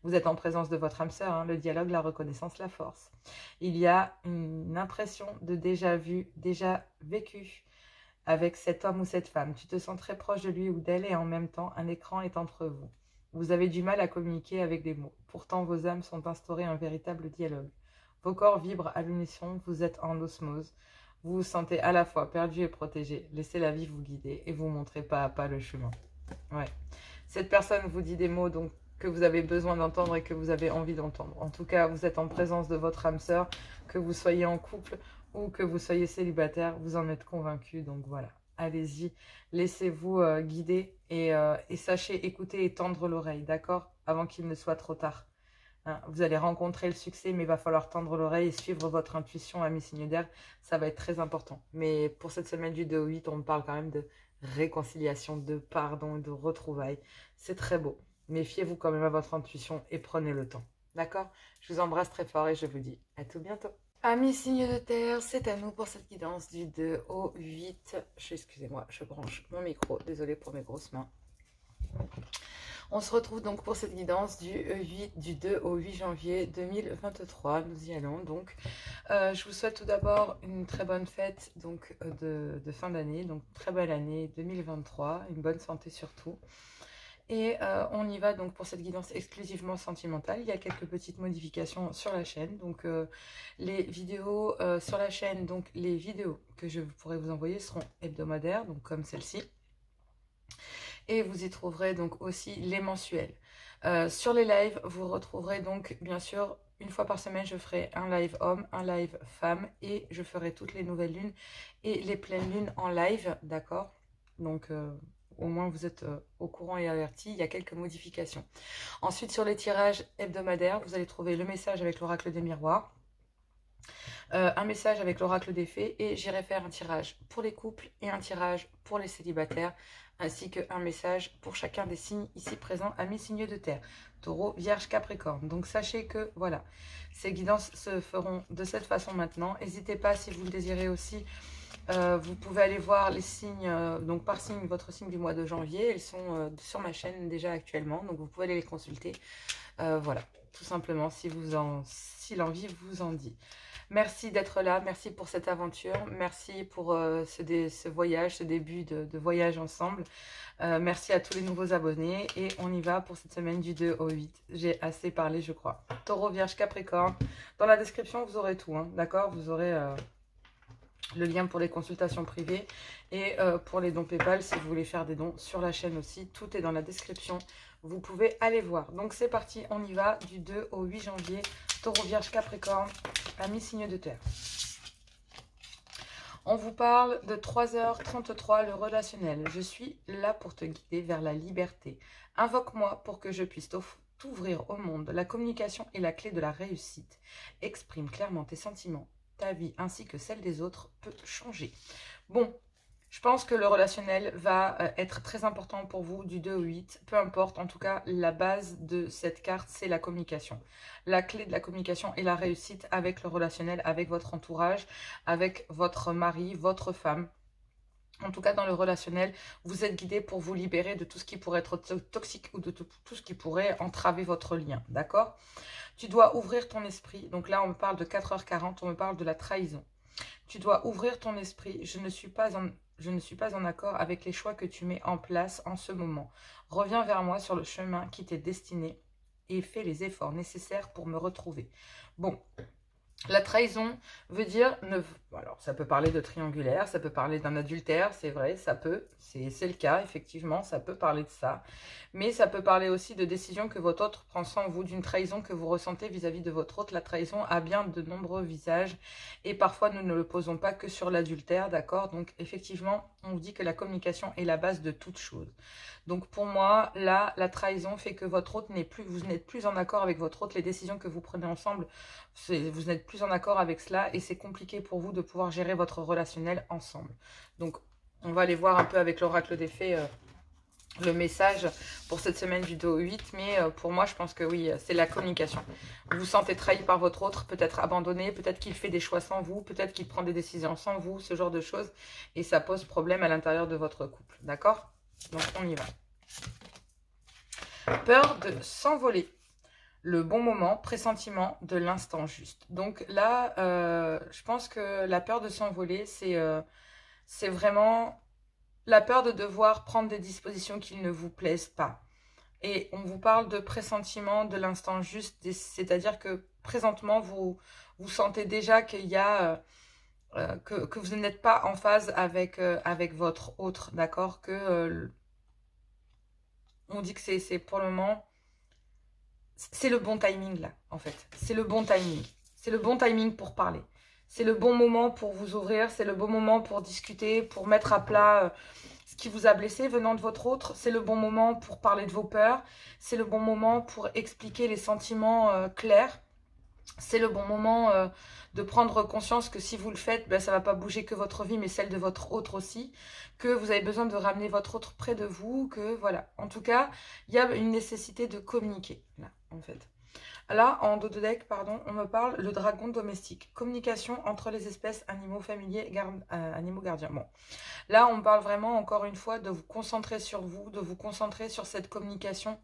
Vous êtes en présence de votre âme sœur, hein, le dialogue, la reconnaissance, la force. Il y a une impression de déjà vu, déjà vécu avec cet homme ou cette femme. Tu te sens très proche de lui ou d'elle et en même temps, un écran est entre vous. Vous avez du mal à communiquer avec des mots. Pourtant, vos âmes sont instaurées un véritable dialogue. Vos corps vibrent à l'unisson, vous êtes en osmose. Vous vous sentez à la fois perdu et protégé. Laissez la vie vous guider et vous montrer pas à pas le chemin. Ouais. Cette personne vous dit des mots donc, que vous avez besoin d'entendre et que vous avez envie d'entendre. En tout cas, vous êtes en présence de votre âme sœur, que vous soyez en couple ou que vous soyez célibataire, vous en êtes convaincu. Donc voilà, allez-y, laissez-vous guider et sachez écouter et tendre l'oreille, d'accord? Avant qu'il ne soit trop tard. Hein, vous allez rencontrer le succès, mais il va falloir tendre l'oreille et suivre votre intuition, amis signes d'air. Ça va être très important. Mais pour cette semaine du 2 au 8, on me parle quand même de réconciliation, de pardon, de retrouvailles. C'est très beau. Méfiez-vous quand même à votre intuition et prenez le temps. D'accord? Je vous embrasse très fort et je vous dis à tout bientôt. Amis signes de terre, c'est à nous pour cette guidance du 2 au 8. Excusez-moi, je branche mon micro. Désolée pour mes grosses mains. On se retrouve donc pour cette guidance du 2 au 8 janvier 2023. Nous y allons donc. Je vous souhaite tout d'abord une très bonne fête donc, de fin d'année. Donc très belle année 2023. Une bonne santé surtout. Et on y va donc pour cette guidance exclusivement sentimentale. Il y a quelques petites modifications sur la chaîne. Donc les vidéos sur la chaîne, donc les vidéos que je pourrai vous envoyer seront hebdomadaires, donc comme celle-ci. Et vous y trouverez donc aussi les mensuels. Sur les lives, vous retrouverez donc bien sûr une fois par semaine, je ferai un live homme, un live femme et je ferai toutes les nouvelles lunes et les pleines lunes en live, d'accord? Donc au moins vous êtes au courant et avertis, il y a quelques modifications. Ensuite sur les tirages hebdomadaires, vous allez trouver le message avec l'oracle des miroirs. Un message avec l'oracle des fées et j'irai faire un tirage pour les couples et un tirage pour les célibataires ainsi qu'un message pour chacun des signes ici présents, amis signes de terre, taureau, vierge, capricorne. Donc sachez que voilà, ces guidances se feront de cette façon maintenant. N'hésitez pas si vous le désirez aussi, vous pouvez aller voir les signes, donc par signe, votre signe du mois de janvier. Elles sont sur ma chaîne déjà actuellement, donc vous pouvez aller les consulter. Voilà, tout simplement si l'envie vous en dit. Merci d'être là, merci pour cette aventure, merci pour ce voyage, ce début de voyage ensemble. Merci à tous les nouveaux abonnés et on y va pour cette semaine du 2 au 8. J'ai assez parlé, je crois. Taureau, Vierge, Capricorne. Dans la description, vous aurez tout, hein, d'accord? Vous aurez le lien pour les consultations privées et pour les dons PayPal si vous voulez faire des dons sur la chaîne aussi. Tout est dans la description. Vous pouvez aller voir. Donc c'est parti, on y va du 2 au 8 janvier. Taureau, Vierge, Capricorne, amis signes de terre. On vous parle de 3h33, le relationnel. Je suis là pour te guider vers la liberté. Invoque-moi pour que je puisse t'ouvrir au monde. La communication est la clé de la réussite. Exprime clairement tes sentiments. Ta vie ainsi que celle des autres peut changer. Bon, je pense que le relationnel va être très important pour vous du 2 au 8. Peu importe, en tout cas, la base de cette carte, c'est la communication. La clé de la communication est la réussite avec le relationnel, avec votre entourage, avec votre mari, votre femme. En tout cas, dans le relationnel, vous êtes guidé pour vous libérer de tout ce qui pourrait être toxique ou de tout ce qui pourrait entraver votre lien, d'accord? Tu dois ouvrir ton esprit. Donc là, on me parle de 4h40, on me parle de la trahison. Tu dois ouvrir ton esprit. Je ne suis pas en accord avec les choix que tu mets en place en ce moment. Reviens vers moi sur le chemin qui t'est destiné et fais les efforts nécessaires pour me retrouver. Bon, la trahison veut dire, alors ça peut parler de triangulaire, ça peut parler d'un adultère, c'est vrai, ça peut, c'est le cas, effectivement, ça peut parler de ça. Mais ça peut parler aussi de décisions que votre autre prend sans vous, d'une trahison que vous ressentez vis-à-vis de votre autre. La trahison a bien de nombreux visages et parfois nous ne le posons pas que sur l'adultère, d'accord? Donc effectivement, on vous dit que la communication est la base de toute chose. Donc pour moi, là, la trahison fait que votre autre vous n'êtes plus en accord avec votre autre, les décisions que vous prenez ensemble, vous n'êtes plus en accord avec cela et c'est compliqué pour vous de pouvoir gérer votre relationnel ensemble. Donc on va aller voir un peu avec l'oracle des fées le message pour cette semaine du 2 au 8, mais pour moi, je pense que oui, c'est la communication. Vous vous sentez trahi par votre autre, peut-être abandonné, peut-être qu'il fait des choix sans vous, peut-être qu'il prend des décisions sans vous, ce genre de choses, et ça pose problème à l'intérieur de votre couple, d'accord? Donc, on y va. Peur de s'envoler. Le bon moment, pressentiment de l'instant juste. Donc là, je pense que la peur de s'envoler, c'est vraiment la peur de devoir prendre des dispositions qui ne vous plaisent pas. Et on vous parle de pressentiment de l'instant juste, c'est-à-dire que présentement, vous sentez déjà qu'il y a... que vous n'êtes pas en phase avec, avec votre autre, d'accord? On dit que c'est pour le moment... C'est le bon timing là, en fait. C'est le bon timing. C'est le bon timing pour parler. C'est le bon moment pour vous ouvrir. C'est le bon moment pour discuter, pour mettre à plat ce qui vous a blessé venant de votre autre. C'est le bon moment pour parler de vos peurs. C'est le bon moment pour expliquer les sentiments clairs. C'est le bon moment de prendre conscience que si vous le faites, ben, ça ne va pas bouger que votre vie, mais celle de votre autre aussi. Que vous avez besoin de ramener votre autre près de vous. Que voilà. En tout cas, il y a une nécessité de communiquer, là, en fait. Là, en dos de deck, pardon, on me parle le dragon domestique. Communication entre les espèces animaux familiers, animaux gardiens. Bon. Là, on parle vraiment, encore une fois, de vous concentrer sur vous, de vous concentrer sur cette communication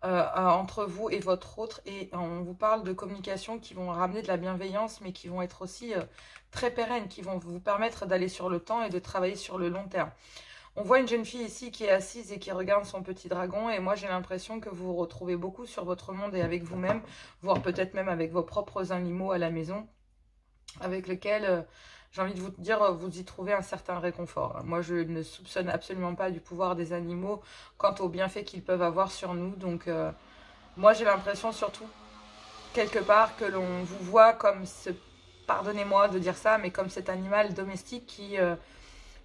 entre vous et votre autre. Et on vous parle de communication qui vont ramener de la bienveillance, mais qui vont être aussi très pérennes, qui vont vous permettre d'aller sur le temps et de travailler sur le long terme. On voit une jeune fille ici qui est assise et qui regarde son petit dragon. Et moi, j'ai l'impression que vous vous retrouvez beaucoup sur votre monde et avec vous-même, voire peut-être même avec vos propres animaux à la maison, avec lesquels... j'ai envie de vous dire, vous y trouvez un certain réconfort. Moi, je ne soupçonne absolument pas du pouvoir des animaux quant aux bienfaits qu'ils peuvent avoir sur nous. Donc, moi, j'ai l'impression surtout, quelque part, que l'on vous voit comme ce... Pardonnez-moi de dire ça, mais comme cet animal domestique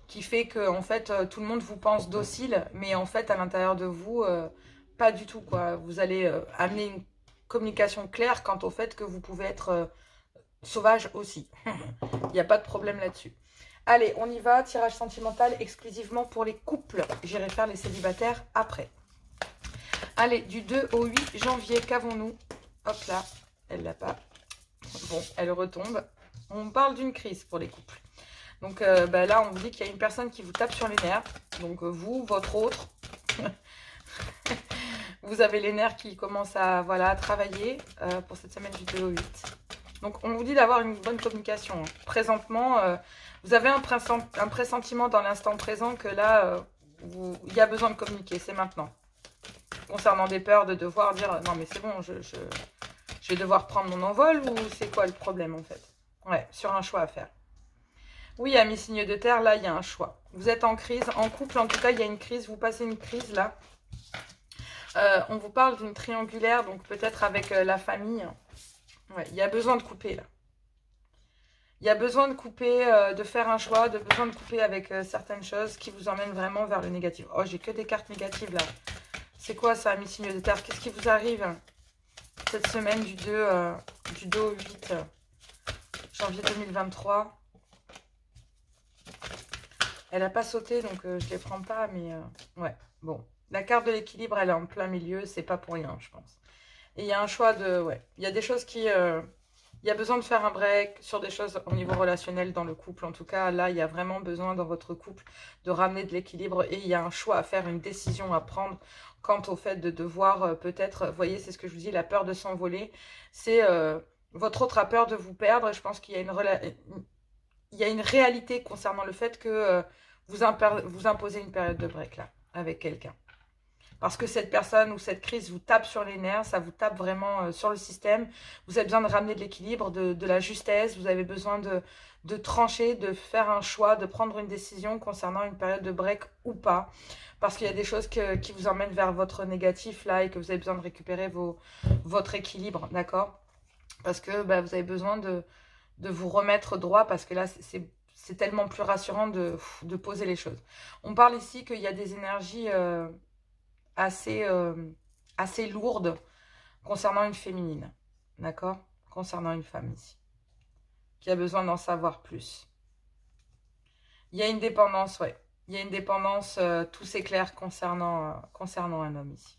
qui fait que, en fait, tout le monde vous pense docile, mais en fait, à l'intérieur de vous, pas du tout, quoi. Vous allez amener une communication claire quant au fait que vous pouvez être... sauvage aussi. Il n'y a pas de problème là-dessus. Allez, on y va. Tirage sentimental exclusivement pour les couples. J'irai faire les célibataires après. Allez, du 2 au 8 janvier, qu'avons-nous? Hop là, elle l'a pas. Bon, elle retombe. On parle d'une crise pour les couples. Donc bah là, on vous dit qu'il y a une personne qui vous tape sur les nerfs. Donc vous, votre autre, vous avez les nerfs qui commencent à, voilà, à travailler pour cette semaine du 2 au 8. Donc, on vous dit d'avoir une bonne communication. Présentement, vous avez un pressentiment dans l'instant présent que là, il y a besoin de communiquer. C'est maintenant. Concernant des peurs de devoir dire « Non, mais c'est bon, je vais devoir prendre mon envol » ou c'est quoi le problème, en fait? Ouais, sur un choix à faire. Oui, amis signes de terre, là, il y a un choix. Vous êtes en crise. En couple, en tout cas, il y a une crise. Vous passez une crise, là. On vous parle d'une triangulaire, donc peut-être avec la famille. Ouais, il y a besoin de couper là. Il y a besoin de couper, de faire un choix, de besoin de couper avec certaines choses qui vous emmènent vraiment vers le négatif. Oh, j'ai que des cartes négatives là. C'est quoi ça, mes signes de terre? Qu'est-ce qui vous arrive cette semaine du 2 au 8 janvier 2023? Elle n'a pas sauté, donc je ne les prends pas, mais ouais, bon. La carte de l'équilibre, elle est en plein milieu, c'est pas pour rien, je pense. Et il y a un choix de... Ouais, il y a des choses qui... il y a besoin de faire un break sur des choses au niveau relationnel dans le couple. En tout cas, là, il y a vraiment besoin dans votre couple de ramener de l'équilibre. Et il y a un choix à faire, une décision à prendre quant au fait de devoir peut-être... Vous voyez, c'est ce que je vous dis, la peur de s'envoler. C'est... votre autre a peur de vous perdre. Et je pense qu'il y a une réalité concernant le fait que vous imposez une période de break, là, avec quelqu'un. Parce que cette personne ou cette crise vous tape sur les nerfs, ça vous tape vraiment sur le système. Vous avez besoin de ramener de l'équilibre, de la justesse. Vous avez besoin de trancher, de faire un choix, de prendre une décision concernant une période de break ou pas. Parce qu'il y a des choses qui vous emmènent vers votre négatif là et que vous avez besoin de récupérer votre équilibre, d'accord? Parce que bah, vous avez besoin de vous remettre droit parce que là, c'est tellement plus rassurant de poser les choses. On parle ici qu'il y a des énergies... assez lourde concernant une féminine, d'accord? Concernant une femme ici, qui a besoin d'en savoir plus. Il y a une dépendance, ouais. Il y a une dépendance, tout s'éclaire concernant un homme ici.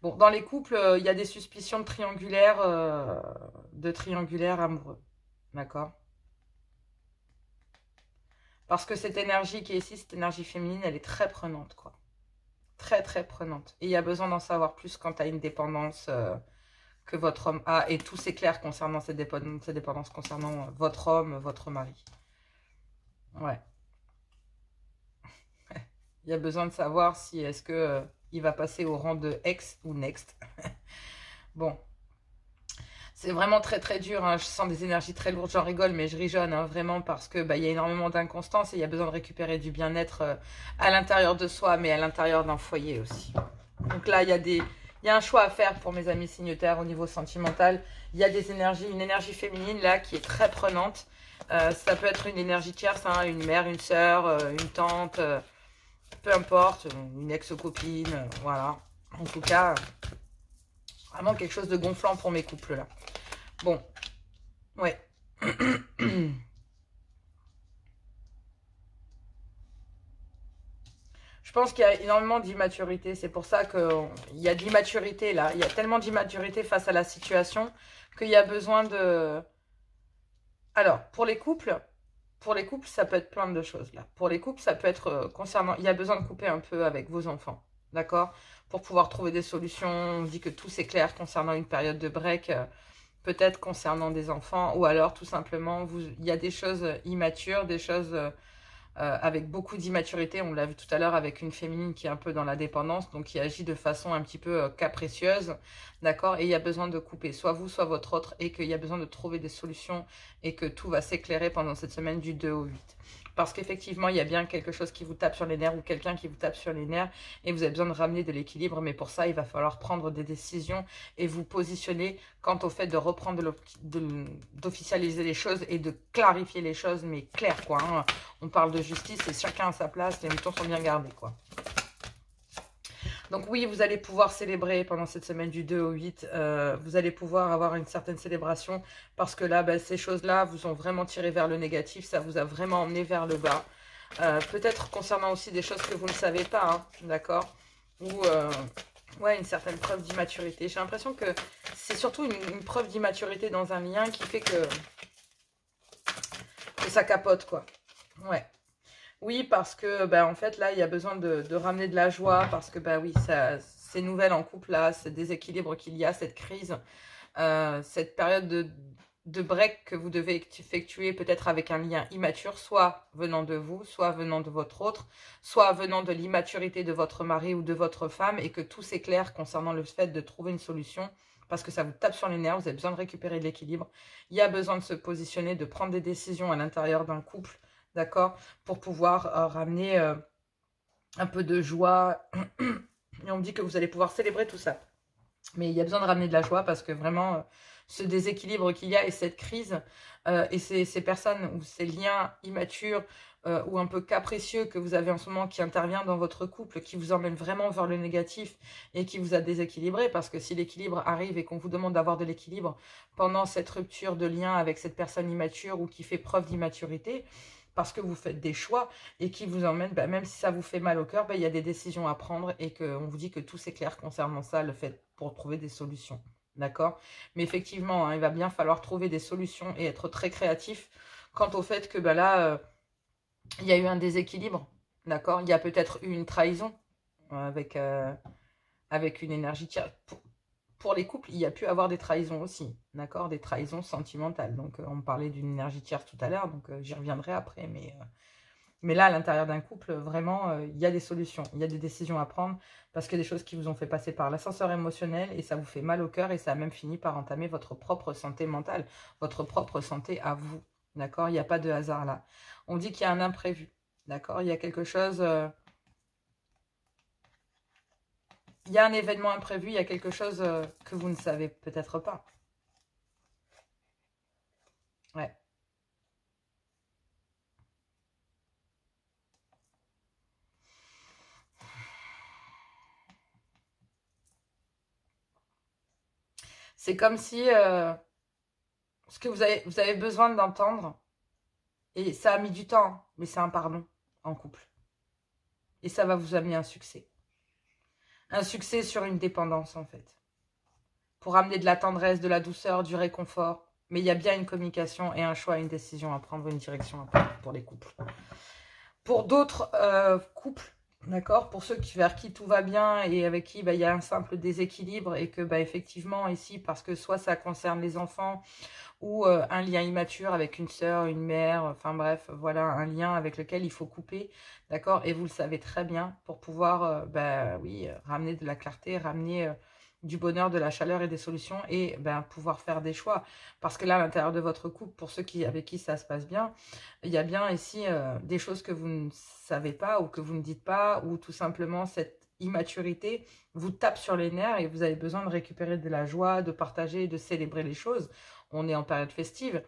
Bon, dans les couples, il y a des suspicions de triangulaire amoureux. D'accord? Parce que cette énergie qui est ici, cette énergie féminine, elle est très prenante, quoi. Très, très prenante. Et il y a besoin d'en savoir plus quand tu as une dépendance que votre homme a. Et tout s'éclaire concernant cette dépendance concernant votre homme, votre mari. Ouais. Il y a besoin de savoir si est-ce que il va passer au rang de ex ou next. Bon. C'est vraiment très très dur, hein. Je sens des énergies très lourdes, j'en rigole, mais je rigole hein, vraiment parce que bah, y a énormément d'inconstance et il y a besoin de récupérer du bien-être à l'intérieur de soi, mais à l'intérieur d'un foyer aussi. Donc là, il y a un choix à faire pour mes amis signataires au niveau sentimental. Il y a des énergies, une énergie féminine là qui est très prenante. Ça peut être une énergie tierce, hein, une mère, une sœur, une tante, peu importe, une ex-copine, voilà. En tout cas, vraiment quelque chose de gonflant pour mes couples là. Bon, ouais. Je pense qu'il y a énormément d'immaturité. C'est pour ça qu'il y a de l'immaturité là. Il y a tellement d'immaturité face à la situation qu'il y a besoin de... Alors, pour les couples, ça peut être plein de choses là. Pour les couples, ça peut être concernant... Il y a besoin de couper un peu avec vos enfants, d'accord? Pour pouvoir trouver des solutions. On dit que tout s'éclaire concernant une période de break, peut-être concernant des enfants, ou alors tout simplement, il y a des choses immatures, des choses... avec beaucoup d'immaturité, on l'a vu tout à l'heure avec une féminine qui est un peu dans la dépendance, donc qui agit de façon un petit peu capricieuse, d'accord? Et il y a besoin de couper, soit vous, soit votre autre, et qu'il y a besoin de trouver des solutions et que tout va s'éclairer pendant cette semaine du 2 au 8. Parce qu'effectivement, il y a bien quelque chose qui vous tape sur les nerfs ou quelqu'un qui vous tape sur les nerfs et vous avez besoin de ramener de l'équilibre, mais pour ça, il va falloir prendre des décisions et vous positionner quant au fait de reprendre, d'officialiser les choses et de clarifier les choses, mais clair quoi, hein. On parle de justice et chacun à sa place, les moutons sont bien gardés, quoi. Donc oui, vous allez pouvoir célébrer pendant cette semaine du 2 au 8. Vous allez pouvoir avoir une certaine célébration parce que là, ces choses-là vous ont vraiment tiré vers le négatif. Ça vous a vraiment emmené vers le bas. Peut-être concernant aussi des choses que vous ne savez pas, hein, d'accord? Ou ouais, une certaine preuve d'immaturité. J'ai l'impression que c'est surtout une preuve d'immaturité dans un lien qui fait que ça capote, quoi. Ouais. Oui, parce que, en fait, là, il y a besoin de ramener de la joie, parce que, oui, ces nouvelles en couple, là, ce déséquilibre qu'il y a, cette crise, cette période de break que vous devez effectuer peut-être avec un lien immature, soit venant de vous, soit venant de votre autre, soit venant de l'immaturité de votre mari ou de votre femme, et que tout s'éclaire concernant le fait de trouver une solution, parce que ça vous tape sur les nerfs, vous avez besoin de récupérer de l'équilibre, il y a besoin de se positionner, de prendre des décisions à l'intérieur d'un couple, d'accord, pour pouvoir ramener un peu de joie. Et on me dit que vous allez pouvoir célébrer tout ça. Mais il y a besoin de ramener de la joie parce que vraiment, ce déséquilibre qu'il y a et cette crise et ces personnes ou ces liens immatures ou un peu capricieux que vous avez en ce moment qui intervient dans votre couple, qui vous emmène vraiment vers le négatif et qui vous a déséquilibré, parce que si l'équilibre arrive et qu'on vous demande d'avoir de l'équilibre pendant cette rupture de lien avec cette personne immature ou qui fait preuve d'immaturité, parce que vous faites des choix et qui vous emmènent, même si ça vous fait mal au cœur, il y a des décisions à prendre et qu'on vous dit que tout s'éclaire concernant ça, le fait pour trouver des solutions. D'accord? Mais effectivement, hein, il va bien falloir trouver des solutions et être très créatif quant au fait que là, il y a eu un déséquilibre. D'accord? Il y a peut-être eu une trahison avec une énergie tierce. Pour les couples, il y a pu avoir des trahisons aussi, d'accord? Des trahisons sentimentales. Donc, on me parlait d'une énergie tierce tout à l'heure, donc j'y reviendrai après. Mais là, à l'intérieur d'un couple, vraiment, il y a des solutions, il y a des décisions à prendre, parce qu'il y a des choses qui vous ont fait passer par l'ascenseur émotionnel, et ça vous fait mal au cœur, et ça a même fini par entamer votre propre santé mentale, votre propre santé à vous, d'accord? Il n'y a pas de hasard là. On dit qu'il y a un imprévu, d'accord? Il y a quelque chose... il y a un événement imprévu, il y a quelque chose que vous ne savez peut-être pas. Ouais. C'est comme si ce que vous avez besoin d'entendre, Et ça a mis du temps, mais c'est un pardon en couple. Et ça va vous amener un succès. Un succès sur une dépendance, en fait. Pour amener de la tendresse, de la douceur, du réconfort. Mais il y a bien une communication et un choix, une décision à prendre, une direction à prendre pour les couples. Pour d'autres couples, d'accord, pour ceux vers qui tout va bien et avec qui il y a un simple déséquilibre et que effectivement ici, parce que soit ça concerne les enfants ou un lien immature avec une sœur, une mère, enfin bref, voilà, un lien avec lequel il faut couper, d'accord, et vous le savez très bien, pour pouvoir, oui, ramener de la clarté, ramener du bonheur, de la chaleur et des solutions, et pouvoir faire des choix, parce que là, à l'intérieur de votre couple, pour ceux avec qui ça se passe bien, il y a bien ici des choses que vous ne savez pas, ou que vous ne dites pas, ou tout simplement cette immaturité vous tape sur les nerfs, et vous avez besoin de récupérer de la joie, de partager, de célébrer les choses. On est en période festive,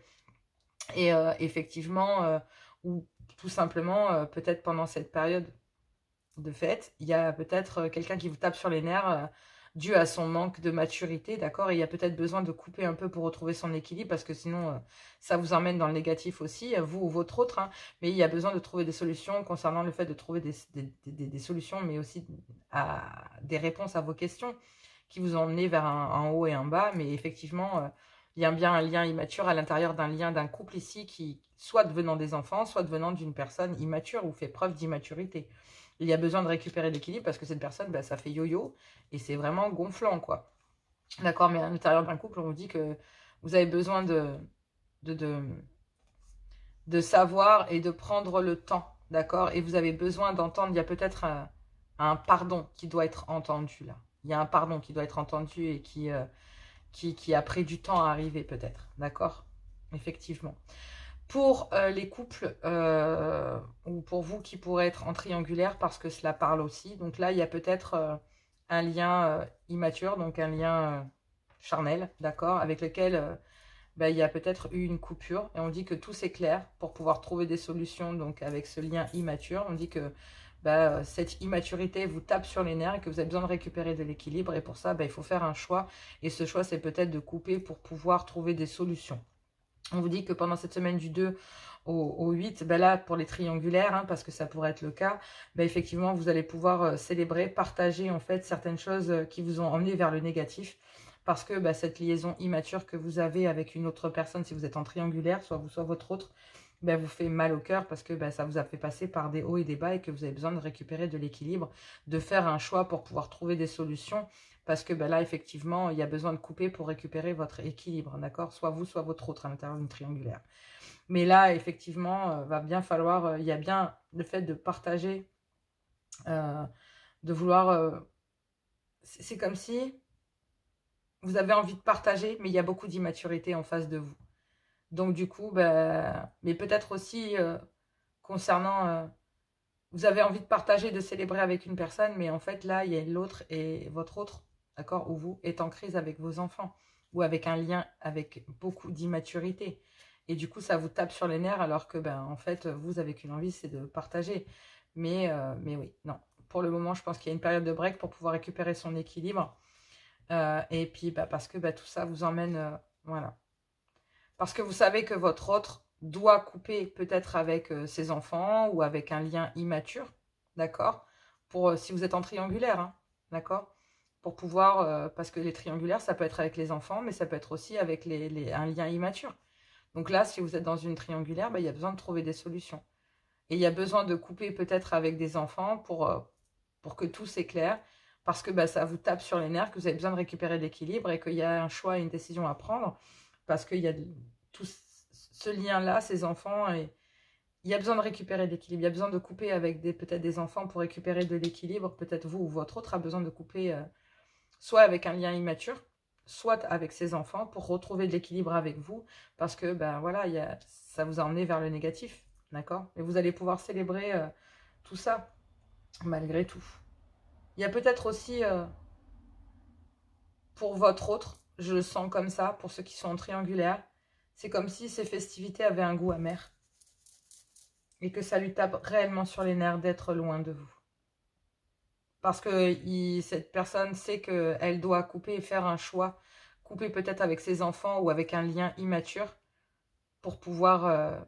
et effectivement, ou tout simplement, peut-être pendant cette période de fête, il y a peut-être quelqu'un qui vous tape sur les nerfs dû à son manque de maturité, d'accord, et il y a peut-être besoin de couper un peu pour retrouver son équilibre, parce que sinon, ça vous emmène dans le négatif aussi, vous ou votre autre, hein, mais il y a besoin de trouver des solutions concernant le fait de trouver des solutions, mais aussi des réponses à vos questions, qui vous ont emmené vers un haut et un bas, mais effectivement, il y a bien un lien immature à l'intérieur d'un lien d'un couple ici, qui soit devenant des enfants, soit devenant d'une personne immature ou fait preuve d'immaturité. Il y a besoin de récupérer l'équilibre parce que cette personne, ça fait yo-yo et c'est vraiment gonflant, quoi. D'accord, mais à l'intérieur d'un couple, on vous dit que vous avez besoin de savoir et de prendre le temps, d'accord, et vous avez besoin d'entendre, il y a peut-être un pardon qui doit être entendu, là. Il y a un pardon qui doit être entendu et qui a pris du temps à arriver, peut-être, d'accord, effectivement. Pour les couples, ou pour vous qui pourrez être en triangulaire, parce que cela parle aussi. Donc là, il y a peut-être un lien immature, donc un lien charnel, d'accord, avec lequel il y a peut-être eu une coupure. Et on dit que tout s'éclaire pour pouvoir trouver des solutions, donc avec ce lien immature. On dit que cette immaturité vous tape sur les nerfs et que vous avez besoin de récupérer de l'équilibre. Et pour ça, il faut faire un choix. Et ce choix, c'est peut-être de couper pour pouvoir trouver des solutions. On vous dit que pendant cette semaine du 2 au 8, là, pour les triangulaires, hein, parce que ça pourrait être le cas, effectivement, vous allez pouvoir célébrer, partager, en fait, certaines choses qui vous ont emmené vers le négatif. Parce que cette liaison immature que vous avez avec une autre personne, si vous êtes en triangulaire, soit vous, soit votre autre, vous fait mal au cœur parce que ça vous a fait passer par des hauts et des bas et que vous avez besoin de récupérer de l'équilibre, de faire un choix pour pouvoir trouver des solutions. Parce que là, effectivement, il y a besoin de couper pour récupérer votre équilibre, d'accord? Soit vous, soit votre autre à l'intérieur d'une triangulaire. Mais là, effectivement, va bien falloir, il y a bien le fait de partager, de vouloir... c'est comme si vous avez envie de partager, mais il y a beaucoup d'immaturité en face de vous. Donc du coup, mais peut-être aussi concernant... vous avez envie de partager, de célébrer avec une personne, mais en fait, là, il y a l'autre et votre autre, d'accord, ou vous, est en crise avec vos enfants, ou avec un lien avec beaucoup d'immaturité. Et du coup, ça vous tape sur les nerfs, alors que, en fait, vous avez qu'une envie, c'est de partager. Mais oui, non. Pour le moment, je pense qu'il y a une période de break pour pouvoir récupérer son équilibre. Et puis, parce que tout ça vous emmène... voilà. Parce que vous savez que votre autre doit couper peut-être avec ses enfants ou avec un lien immature, d'accord, pour si vous êtes en triangulaire, hein, d'accord, pour pouvoir, parce que les triangulaires, ça peut être avec les enfants, mais ça peut être aussi avec un lien immature. Donc là, si vous êtes dans une triangulaire, il y a besoin de trouver des solutions. Et il y a besoin de couper peut-être avec des enfants pour que tout s'éclaire, parce que ça vous tape sur les nerfs, que vous avez besoin de récupérer l'équilibre et qu'il y a un choix et une décision à prendre, parce qu'il y a tout ce lien-là, ces enfants, et il y a besoin de récupérer l'équilibre. Il y a besoin de couper avec peut-être des enfants pour récupérer de l'équilibre. Peut-être vous ou votre autre a besoin de couper soit avec un lien immature, soit avec ses enfants pour retrouver de l'équilibre avec vous, parce que voilà, ça vous a emmené vers le négatif, d'accord? Et vous allez pouvoir célébrer tout ça, malgré tout. Il y a peut-être aussi, pour votre autre, je le sens comme ça, pour ceux qui sont en triangulaire, c'est comme si ces festivités avaient un goût amer. Et que ça lui tape réellement sur les nerfs d'être loin de vous. Parce que cette personne sait qu'elle doit couper et faire un choix. Couper peut-être avec ses enfants ou avec un lien immature pour pouvoir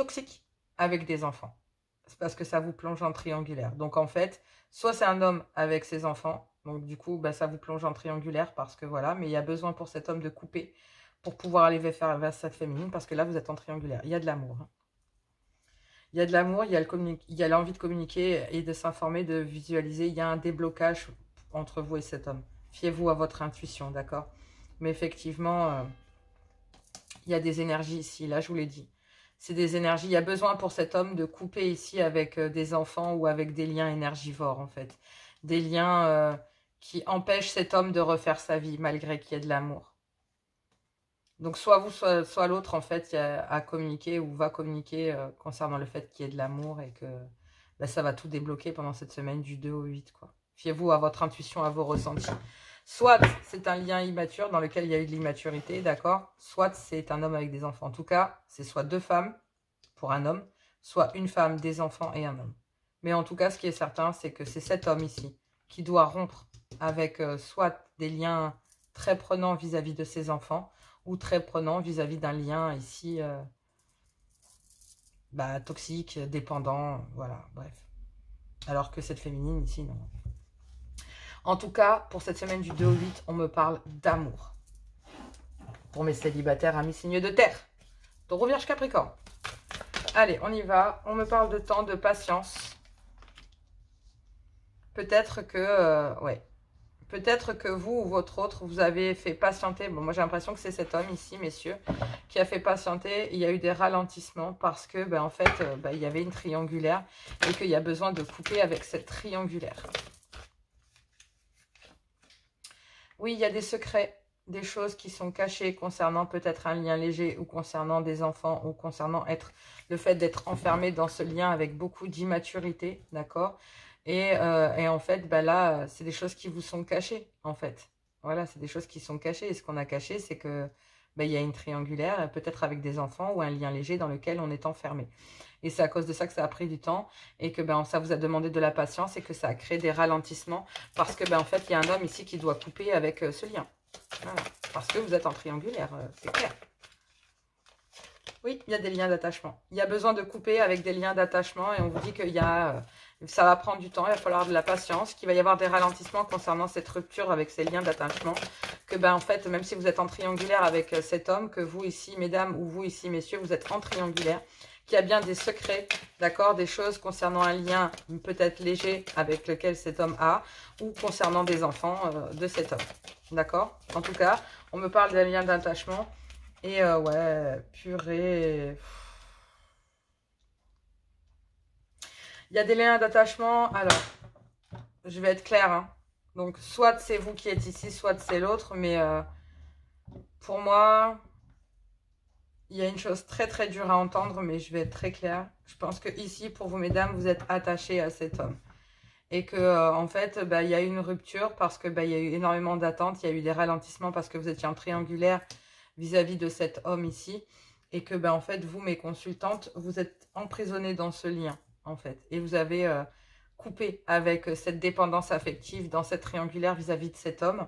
toxique avec des enfants. C'est parce que ça vous plonge en triangulaire. Donc en fait, soit c'est un homme avec ses enfants, donc du coup, bah, ça vous plonge en triangulaire parce que voilà, mais il y a besoin pour cet homme de couper pour pouvoir aller vers cette féminine parce que là, vous êtes en triangulaire. Il y a de l'amour. Hein. Il y a de l'amour, il y a l'envie de communiquer et de s'informer, de visualiser. Il y a un déblocage entre vous et cet homme. Fiez-vous à votre intuition, d'accord? Mais effectivement, il y a des énergies ici, là je vous l'ai dit. C'est des énergies, il y a besoin pour cet homme de couper ici avec des enfants ou avec des liens énergivores en fait. Des liens qui empêchent cet homme de refaire sa vie malgré qu'il y ait de l'amour. Donc soit vous, soit l'autre en fait a communiqué ou va communiquer concernant le fait qu'il y ait de l'amour et que bah, ça va tout débloquer pendant cette semaine du 2 au 8 quoi. Fiez-vous à votre intuition, à vos ressentis. Soit c'est un lien immature dans lequel il y a eu de l'immaturité, d'accord? Soit c'est un homme avec des enfants. En tout cas, c'est soit 2 femmes pour un homme, soit une femme, des enfants et un homme. Mais en tout cas, ce qui est certain, c'est que c'est cet homme ici qui doit rompre avec soit des liens très prenants vis-à-vis de ses enfants ou très prenants vis-à-vis d'un lien ici bah, toxique, dépendant, voilà, bref. Alors que cette féminine ici, non. En tout cas, pour cette semaine du 2 au 8, on me parle d'amour. Pour mes célibataires, amis signes de terre. Taureau, Vierge, Capricorne. Allez, on y va. On me parle de temps, de patience. Peut-être que, ouais. Peut-être que vous ou votre autre, vous avez fait patienter. Bon, moi, j'ai l'impression que c'est cet homme ici, messieurs, qui a fait patienter. Il y a eu des ralentissements parce que, ben, en fait, il y avait une triangulaire et qu'il y a besoin de couper avec cette triangulaire. Oui, il y a des secrets, des choses qui sont cachées concernant peut-être un lien léger ou concernant des enfants ou concernant le fait d'être enfermé dans ce lien avec beaucoup d'immaturité, d'accord? Et en fait, ben là, c'est des choses qui vous sont cachées, en fait. Voilà, c'est des choses qui sont cachées. Et ce qu'on a caché, c'est que ben, il y a une triangulaire, peut-être avec des enfants ou un lien léger dans lequel on est enfermé. Et c'est à cause de ça que ça a pris du temps et que ben, ça vous a demandé de la patience et que ça a créé des ralentissements parce que ben, en fait, il y a un homme ici qui doit couper avec ce lien. Voilà. Parce que vous êtes en triangulaire, c'est clair. Oui, il y a des liens d'attachement. Il y a besoin de couper avec des liens d'attachement et on vous dit qu'il y a... ça va prendre du temps, il va falloir de la patience, qu'il va y avoir des ralentissements concernant cette rupture avec ces liens d'attachement. Que ben en fait, même si vous êtes en triangulaire avec cet homme, que vous ici, mesdames, ou vous ici, messieurs, vous êtes en triangulaire, qu'il y a bien des secrets, d'accord, des choses concernant un lien peut-être léger avec lequel cet homme a, ou concernant des enfants de cet homme, d'accord? En tout cas, on me parle d'un lien d'attachement, et ouais, purée... Il y a des liens d'attachement, alors, je vais être claire, hein. Donc, soit c'est vous qui êtes ici, soit c'est l'autre, mais pour moi, il y a une chose très très dure à entendre, mais je vais être très claire. Je pense que ici, pour vous mesdames, vous êtes attachées à cet homme. Et que en fait, bah, il y a eu une rupture parce que bah, il y a eu énormément d'attentes, il y a eu des ralentissements parce que vous étiez en triangulaire vis-à-vis de cet homme ici. Et que bah, en fait, vous, mes consultantes, vous êtes emprisonnées dans ce lien, en fait. Et vous avez coupé avec cette dépendance affective dans cette triangulaire vis-à-vis de cet homme.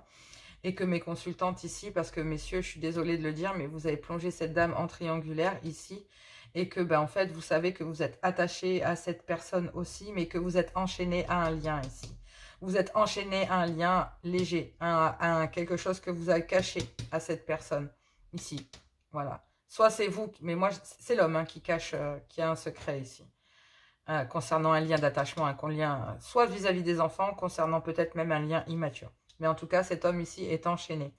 Et que mes consultantes ici, parce que messieurs, je suis désolée de le dire, mais vous avez plongé cette dame en triangulaire ici. Et que, ben, en fait, vous savez que vous êtes attaché à cette personne aussi, mais que vous êtes enchaîné à un lien ici. Vous êtes enchaîné à un lien léger, à quelque chose que vous avez caché à cette personne ici. Voilà. Soit c'est vous, mais moi, c'est l'homme hein, qui cache, qui a un secret ici. Concernant un lien d'attachement, un lien, soit vis-à-vis des enfants, concernant peut-être même un lien immature. Mais en tout cas, cet homme ici est enchaîné.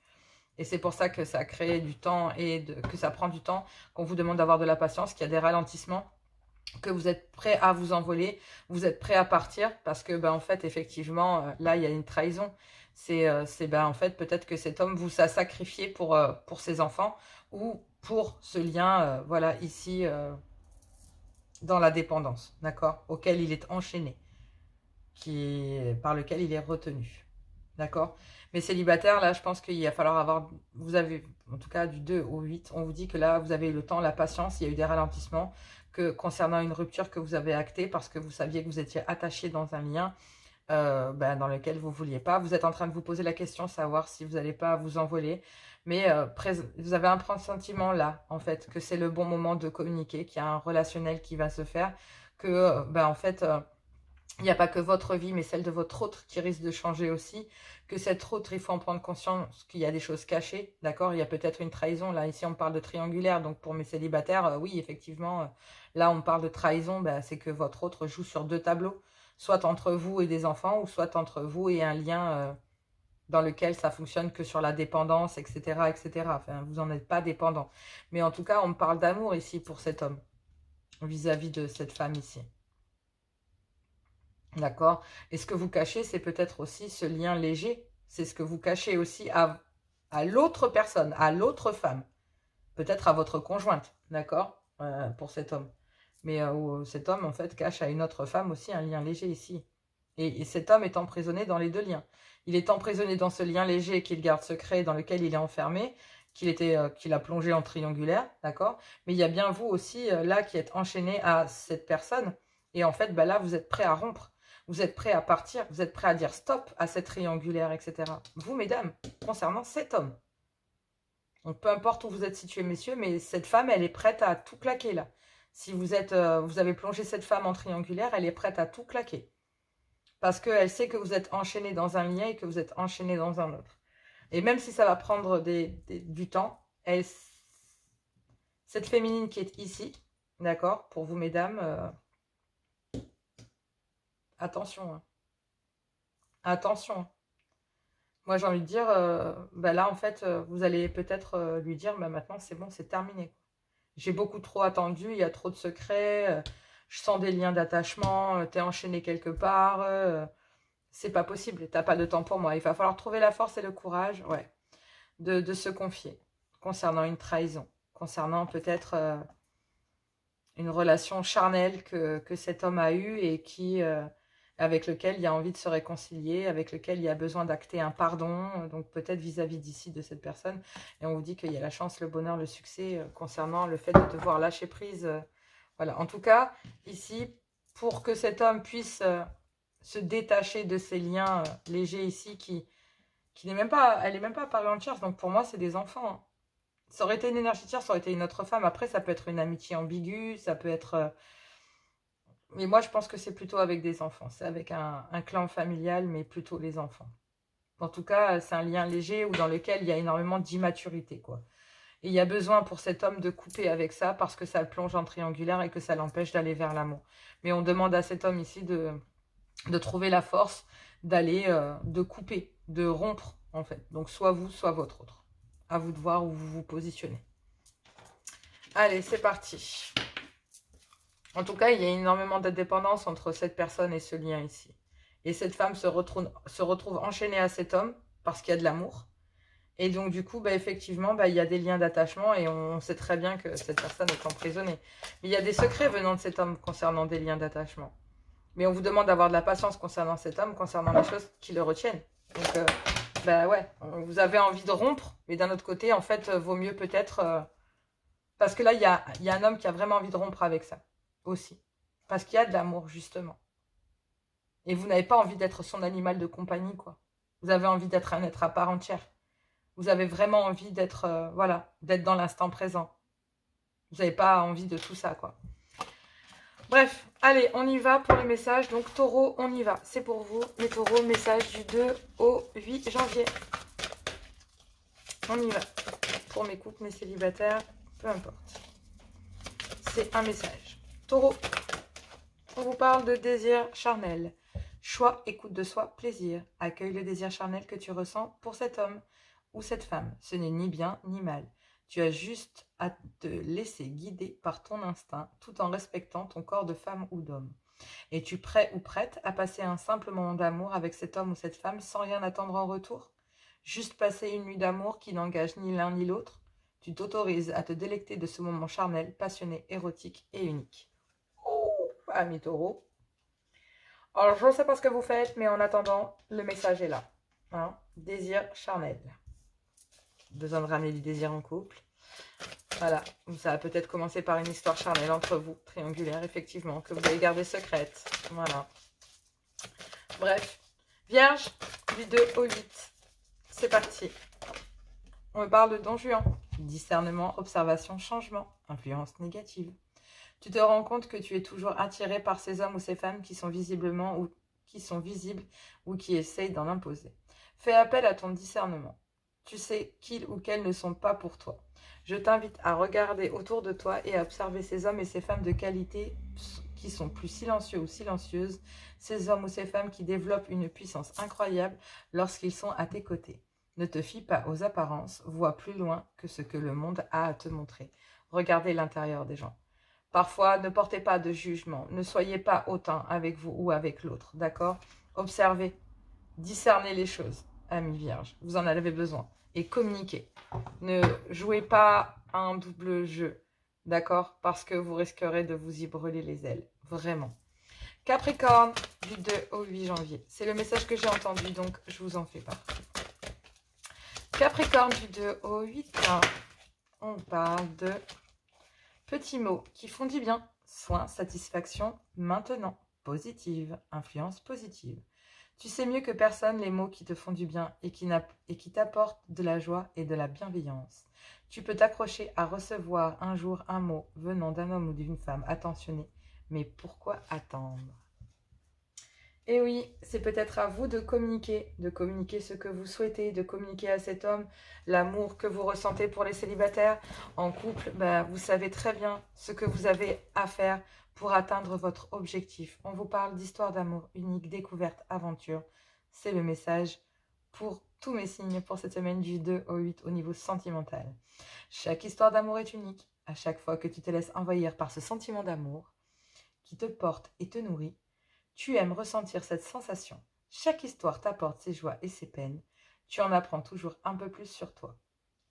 Et c'est pour ça que ça crée du temps et que ça prend du temps, qu'on vous demande d'avoir de la patience, qu'il y a des ralentissements, que vous êtes prêt à vous envoler, vous êtes prêt à partir, parce que, ben, en fait, effectivement, là, il y a une trahison. C'est ben, en fait, peut-être que cet homme vous a sacrifié pour ses enfants ou pour ce lien, voilà, ici, dans la dépendance, d'accord, auquel il est enchaîné, par lequel il est retenu. D'accord? Mais célibataire, là, je pense qu'il va falloir avoir... Vous avez, en tout cas, du 2 au 8, on vous dit que là, vous avez eu le temps, la patience, il y a eu des ralentissements que concernant une rupture que vous avez actée parce que vous saviez que vous étiez attaché dans un lien dans lequel vous ne vouliez pas. Vous êtes en train de vous poser la question, savoir si vous n'allez pas vous envoler. Mais vous avez un pressentiment là, en fait, que c'est le bon moment de communiquer, qu'il y a un relationnel qui va se faire, que, en fait, il n'y a pas que votre vie, mais celle de votre autre qui risque de changer aussi, que cette autre, il faut en prendre conscience qu'il y a des choses cachées, d'accord? Il y a peut-être une trahison, là, ici, on parle de triangulaire, donc pour mes célibataires, oui, effectivement, là, on parle de trahison, c'est que votre autre joue sur deux tableaux, soit entre vous et des enfants, ou soit entre vous et un lien dans lequel ça fonctionne que sur la dépendance, etc., etc. Enfin, vous n'en êtes pas dépendant. Mais en tout cas, on parle d'amour ici pour cet homme, vis-à-vis de cette femme ici. D'accord? Et ce que vous cachez, c'est peut-être aussi ce lien léger. C'est ce que vous cachez aussi à l'autre personne, à l'autre femme. Peut-être à votre conjointe, d'accord? Pour cet homme. Mais cet homme, en fait, cache à une autre femme aussi un lien léger ici. Et cet homme est emprisonné dans les deux liens. Il est emprisonné dans ce lien léger qu'il garde secret, dans lequel il est enfermé, qu'il a plongé en triangulaire, d'accord? Mais il y a bien vous aussi, là, qui êtes enchaîné à cette personne. Et en fait, là, vous êtes prêt à rompre. Vous êtes prêt à partir. Vous êtes prêt à dire stop à cette triangulaire, etc. Vous, mesdames, concernant cet homme. Donc, peu importe où vous êtes situés, messieurs, mais cette femme, elle est prête à tout claquer, là. Si vous avez plongé cette femme en triangulaire, elle est prête à tout claquer. Parce qu'elle sait que vous êtes enchaîné dans un lien et que vous êtes enchaîné dans un autre. Et même si ça va prendre du temps, cette féminine qui est ici, d'accord, pour vous, mesdames, attention. Hein. Attention. Moi, j'ai envie de dire, là, en fait, vous allez peut-être lui dire, maintenant, c'est bon, c'est terminé. J'ai beaucoup trop attendu, il y a trop de secrets, je sens des liens d'attachement, t'es enchaîné quelque part, c'est pas possible, t'as pas de temps pour moi. Il va falloir trouver la force et le courage, ouais, de se confier concernant une trahison, concernant peut-être une relation charnelle que cet homme a eue et avec lequel il y a envie de se réconcilier, avec lequel il y a besoin d'acter un pardon, donc peut-être vis-à-vis d'ici de cette personne. Et on vous dit qu'il y a la chance, le bonheur, le succès concernant le fait de devoir lâcher prise. Voilà, en tout cas, ici, pour que cet homme puisse se détacher de ces liens légers ici, elle n'est même pas parée en tierce, donc pour moi, c'est des enfants. Hein. Ça aurait été une énergie tierce, ça aurait été une autre femme. Après, ça peut être une amitié ambiguë, ça peut être... Mais moi, je pense que c'est plutôt avec des enfants. C'est avec un clan familial, mais plutôt les enfants. En tout cas, c'est un lien léger ou dans lequel il y a énormément d'immaturité, quoi. Et il y a besoin pour cet homme de couper avec ça parce que ça le plonge en triangulaire et que ça l'empêche d'aller vers l'amour. Mais on demande à cet homme ici de trouver la force d'aller, de couper, de rompre, en fait. Donc, soit vous, soit votre autre. À vous de voir où vous vous positionnez. Allez, c'est parti. En tout cas, il y a énormément d'indépendance entre cette personne et ce lien ici. Et cette femme se retrouve enchaînée à cet homme parce qu'il y a de l'amour. Et donc, du coup, effectivement, il y a des liens d'attachement et on sait très bien que cette personne est emprisonnée. Mais il y a des secrets venant de cet homme concernant des liens d'attachement. Mais on vous demande d'avoir de la patience concernant cet homme, concernant les choses qui le retiennent. Donc, ouais, vous avez envie de rompre, mais d'un autre côté, en fait, vaut mieux peut-être... parce que là, il y a un homme qui a vraiment envie de rompre avec ça, aussi. Parce qu'il y a de l'amour, justement. Et vous n'avez pas envie d'être son animal de compagnie, quoi. Vous avez envie d'être un être à part entière. Vous avez vraiment envie d'être, d'être dans l'instant présent. Vous n'avez pas envie de tout ça, quoi. Bref, allez, on y va pour les messages. Donc, taureau, on y va. C'est pour vous, les taureaux, message du 2 au 8 janvier. On y va. Pour mes couples, mes célibataires, peu importe. C'est un message. Taureau, on vous parle de désir charnel. Choix, écoute de soi, plaisir. Accueille le désir charnel que tu ressens pour cet homme ou cette femme. Ce n'est ni bien ni mal. Tu as juste à te laisser guider par ton instinct tout en respectant ton corps de femme ou d'homme. Es-tu prêt ou prête à passer un simple moment d'amour avec cet homme ou cette femme sans rien attendre en retour? Juste passer une nuit d'amour qui n'engage ni l'un ni l'autre? Tu t'autorises à te délecter de ce moment charnel, passionné, érotique et unique. Oh, amis taureaux. Alors, je ne sais pas ce que vous faites, mais en attendant, le message est là. Hein? Désir charnel. Besoin de ramener du désir en couple. Voilà, ça va peut-être commencer par une histoire charnelle entre vous, triangulaire, effectivement, que vous allez garder secrète. Voilà. Bref, Vierge, du 2 au 8. C'est parti. On me parle de Don Juan. Discernement, observation, changement, influence négative. Tu te rends compte que tu es toujours attiré par ces hommes ou ces femmes qui sont visibles ou qui essayent d'en imposer. Fais appel à ton discernement. Tu sais qu'ils ou qu'elles ne sont pas pour toi. Je t'invite à regarder autour de toi et à observer ces hommes et ces femmes de qualité qui sont plus silencieux ou silencieuses, ces hommes ou ces femmes qui développent une puissance incroyable lorsqu'ils sont à tes côtés. Ne te fie pas aux apparences, vois plus loin que ce que le monde a à te montrer. Regardez l'intérieur des gens. Parfois, ne portez pas de jugement, ne soyez pas hautain avec vous ou avec l'autre, d'accord? Observez, discernez les choses, amis vierges, vous en avez besoin. Et communiquez. Ne jouez pas à un double jeu, d'accord? Parce que vous risquerez de vous y brûler les ailes, vraiment. Capricorne, du 2 au 8 janvier. C'est le message que j'ai entendu, donc je vous en fais part. Capricorne, du 2 au 8, on parle de petits mots qui font du bien. Soin, satisfaction, maintenant, positive, influence positive. Tu sais mieux que personne les mots qui te font du bien et qui t'apportent de la joie et de la bienveillance. Tu peux t'accrocher à recevoir un jour un mot venant d'un homme ou d'une femme attentionné. Mais pourquoi attendre? Et oui, c'est peut-être à vous de communiquer ce que vous souhaitez, de communiquer à cet homme l'amour que vous ressentez pour les célibataires. En couple, vous savez très bien ce que vous avez à faire pour atteindre votre objectif. On vous parle d'histoire d'amour unique, découverte, aventure. C'est le message pour tous mes signes pour cette semaine du 2 au 8 au niveau sentimental. Chaque histoire d'amour est unique. À chaque fois que tu te laisses envahir par ce sentiment d'amour qui te porte et te nourrit, tu aimes ressentir cette sensation. Chaque histoire t'apporte ses joies et ses peines. Tu en apprends toujours un peu plus sur toi.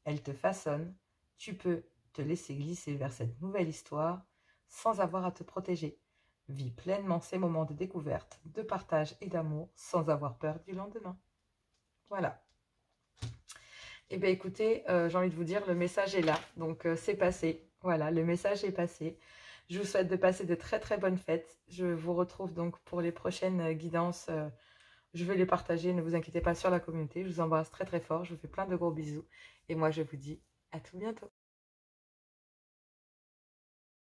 Elle te façonne. Tu peux te laisser glisser vers cette nouvelle histoire sans avoir à te protéger. Vis pleinement ces moments de découverte, de partage et d'amour sans avoir peur du lendemain. Voilà. Eh bien écoutez, j'ai envie de vous dire, le message est là. Donc c'est passé. Voilà, le message est passé. Je vous souhaite de passer de très très bonnes fêtes. Je vous retrouve donc pour les prochaines guidances. Je vais les partager, ne vous inquiétez pas, sur la communauté. Je vous embrasse très très fort. Je vous fais plein de gros bisous. Et moi je vous dis à tout bientôt.